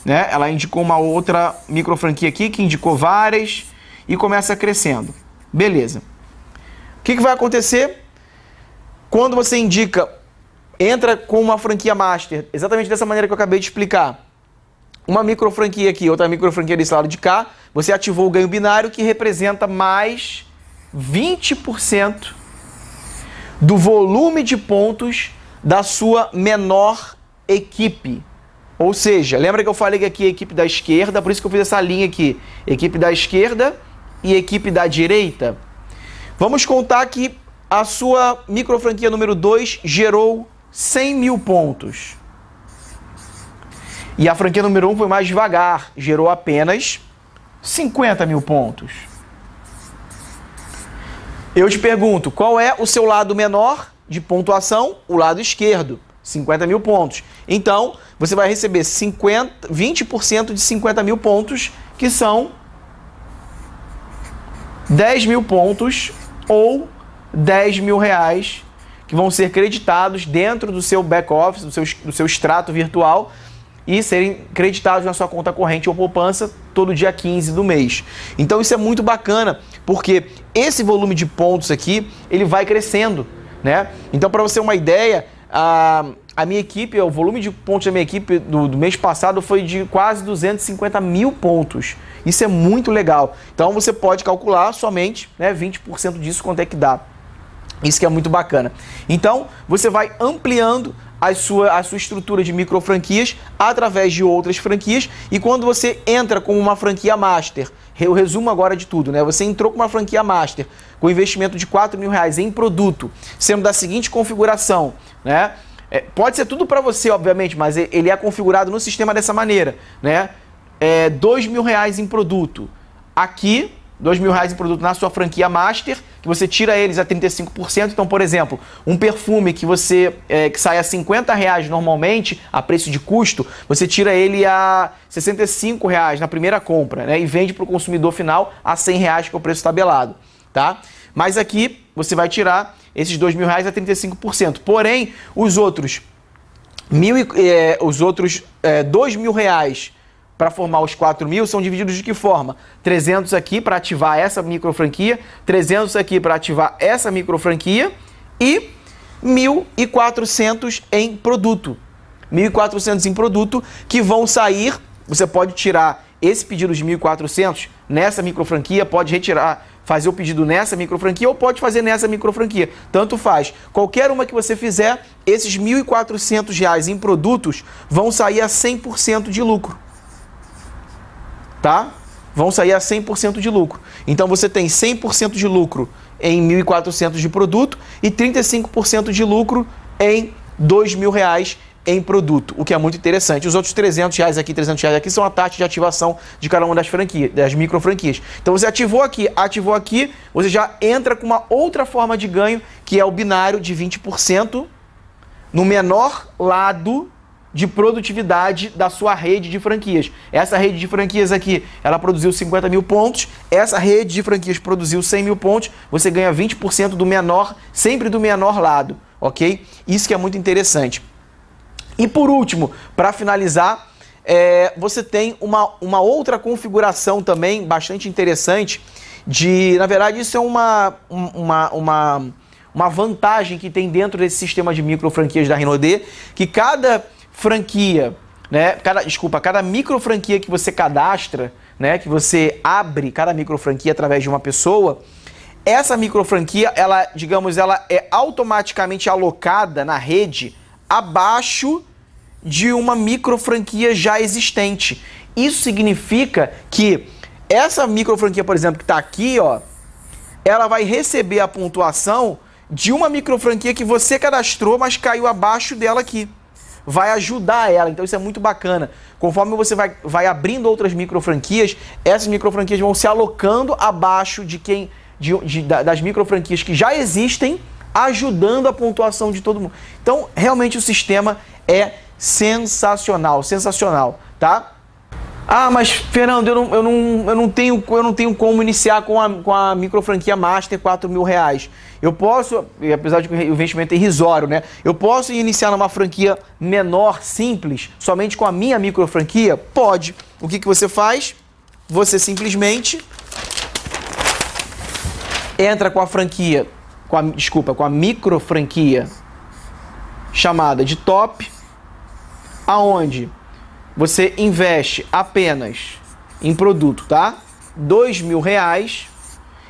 né? Ela indicou uma outra micro franquia aqui que indicou várias e começa crescendo. Beleza. O que vai acontecer quando você entra com uma franquia Master, exatamente dessa maneira que eu acabei de explicar? Uma micro franquia aqui, outra micro franquia desse lado de cá, você ativou o ganho binário que representa mais 20% do volume de pontos da sua menor equipe. Ou seja, lembra que eu falei que aqui é a equipe da esquerda, por isso que eu fiz essa linha aqui, equipe da esquerda e equipe da direita? Vamos contar que a sua microfranquia número 2 gerou 100 mil pontos. E a franquia número 1 foi mais devagar, gerou apenas 50 mil pontos. Eu te pergunto, qual é o seu lado menor de pontuação? O lado esquerdo, 50 mil pontos. Então, você vai receber 20% de 50 mil pontos, que são 10 mil pontos ou 10 mil reais, que vão ser creditados dentro do seu back-office, do seu extrato virtual, e serem creditados na sua conta corrente ou poupança todo dia 15 do mês. Então isso é muito bacana, porque esse volume de pontos aqui, ele vai crescendo, né? Então, para você ter uma ideia, a minha equipe, o volume de pontos da minha equipe do mês passado foi de quase 250 mil pontos. Isso é muito legal. Então você pode calcular somente, né, 20% disso, quanto é que dá. Isso que é muito bacana. Então, você vai ampliando a sua estrutura de micro franquias através de outras franquias, e quando você entra com uma franquia master, eu resumo agora de tudo, né? Você entrou com uma franquia master com investimento de 4 mil reais em produto, sendo da seguinte configuração, né? Pode ser tudo para você, obviamente, mas ele é configurado no sistema dessa maneira, né? 2 mil reais em produto. Aqui, 2 mil reais em produto na sua franquia master, que você tira eles a 35%. Então, por exemplo, um perfume que que sai a 50 reais normalmente, a preço de custo, você tira ele a 65 reais na primeira compra, né? E vende para o consumidor final a 100 reais, que é o preço tabelado, tá? Mas aqui você vai tirar esses 2 mil reais a 35%. Porém, os outros 2 mil reais para formar os 4 mil são divididos de que forma? 300 aqui para ativar essa micro franquia, 300 aqui para ativar essa micro franquia e 1.400 em produto. 1.400 em produto que vão sair. Você pode tirar esse pedido de 1.400 nessa micro franquia, pode retirar, fazer o pedido nessa micro franquia ou pode fazer nessa micro franquia. Tanto faz. Qualquer uma que você fizer, esses 1.400 reais em produtos vão sair a 100% de lucro. Tá? Vão sair a 100% de lucro. Então você tem 100% de lucro em 1.400 de produto e 35% de lucro em 2 mil reais em produto, o que é muito interessante. Os outros 300 reais aqui, 300 reais aqui são a taxa de ativação de cada uma das franquias, das micro franquias. Então você ativou aqui, você já entra com uma outra forma de ganho, que é o binário de 20% no menor lado de produtividade da sua rede de franquias. Essa rede de franquias aqui, ela produziu 50 mil pontos, essa rede de franquias produziu 100 mil pontos, você ganha 20% do menor, sempre do menor lado, ok? Isso que é muito interessante. E por último, para finalizar, você tem uma outra configuração também bastante interessante na verdade, isso é uma vantagem que tem dentro desse sistema de micro franquias da Renaudê, que cada franquia, né, cada micro franquia que você cadastra, né, que você abre cada micro franquia através de uma pessoa, essa micro franquia, ela é automaticamente alocada na rede abaixo de uma micro franquia já existente. Isso significa que essa micro franquia, por exemplo, que está aqui, ó, ela vai receber a pontuação de uma micro franquia que você cadastrou, mas caiu abaixo dela aqui. Vai ajudar ela, então isso é muito bacana. Conforme você vai abrindo outras micro franquias, essas micro franquias vão se alocando abaixo das micro franquias que já existem, ajudando a pontuação de todo mundo. Então, realmente o sistema é sensacional, tá? Ah, mas Fernando, eu não tenho como iniciar com a micro franquia Master 4 mil reais. Eu posso, apesar de que o investimento é irrisório, né? Eu posso iniciar numa franquia menor, simples, somente com a minha micro franquia? Pode. O que você faz? Você simplesmente entra com a franquia, com a micro franquia chamada de top, aonde você investe apenas em produto, tá? 2 mil reais.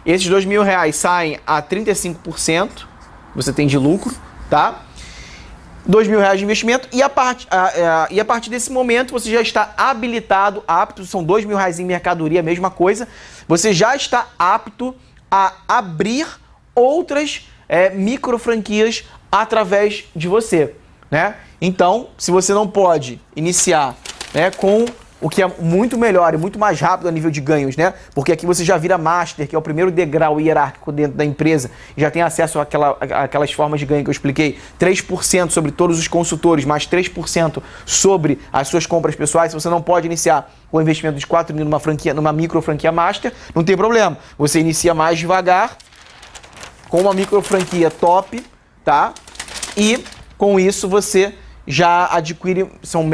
Esses 2 mil reais saem a 35%, você tem de lucro, tá? 2 mil reais de investimento e a partir desse momento você já está habilitado, apto, são 2 mil reais em mercadoria, mesma coisa, você já está apto a abrir outras micro franquias através de você, né? Então, se você não pode iniciar, né, com o que é muito melhor e muito mais rápido a nível de ganhos, né? Porque aqui você já vira master, que é o primeiro degrau hierárquico dentro da empresa, e já tem acesso àquelas formas de ganho que eu expliquei, 3% sobre todos os consultores, mais 3% sobre as suas compras pessoais. Se você não pode iniciar com o investimento de 4 mil numa micro franquia master, não tem problema. Você inicia mais devagar, com uma micro franquia top, tá? E com isso você já adquire,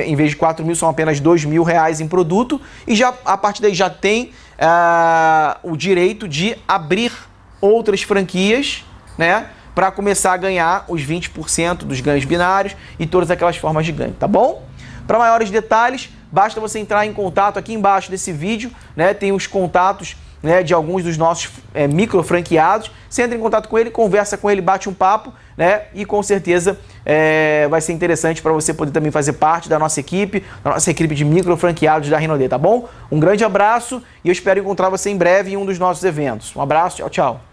em vez de 4 mil, são apenas 2 mil reais em produto, e já, a partir daí já tem o direito de abrir outras franquias, né, para começar a ganhar os 20% dos ganhos binários e todas aquelas formas de ganho, tá bom? Para maiores detalhes, basta você entrar em contato aqui embaixo desse vídeo, né, tem os contatos, né, de alguns dos nossos micro franqueados. Você entra em contato com ele, conversa com ele, bate um papo, né, e com certeza vai ser interessante para você poder também fazer parte da nossa equipe de micro franqueados da Renaudê, tá bom? Um grande abraço e eu espero encontrar você em breve em um dos nossos eventos. Um abraço, tchau, tchau.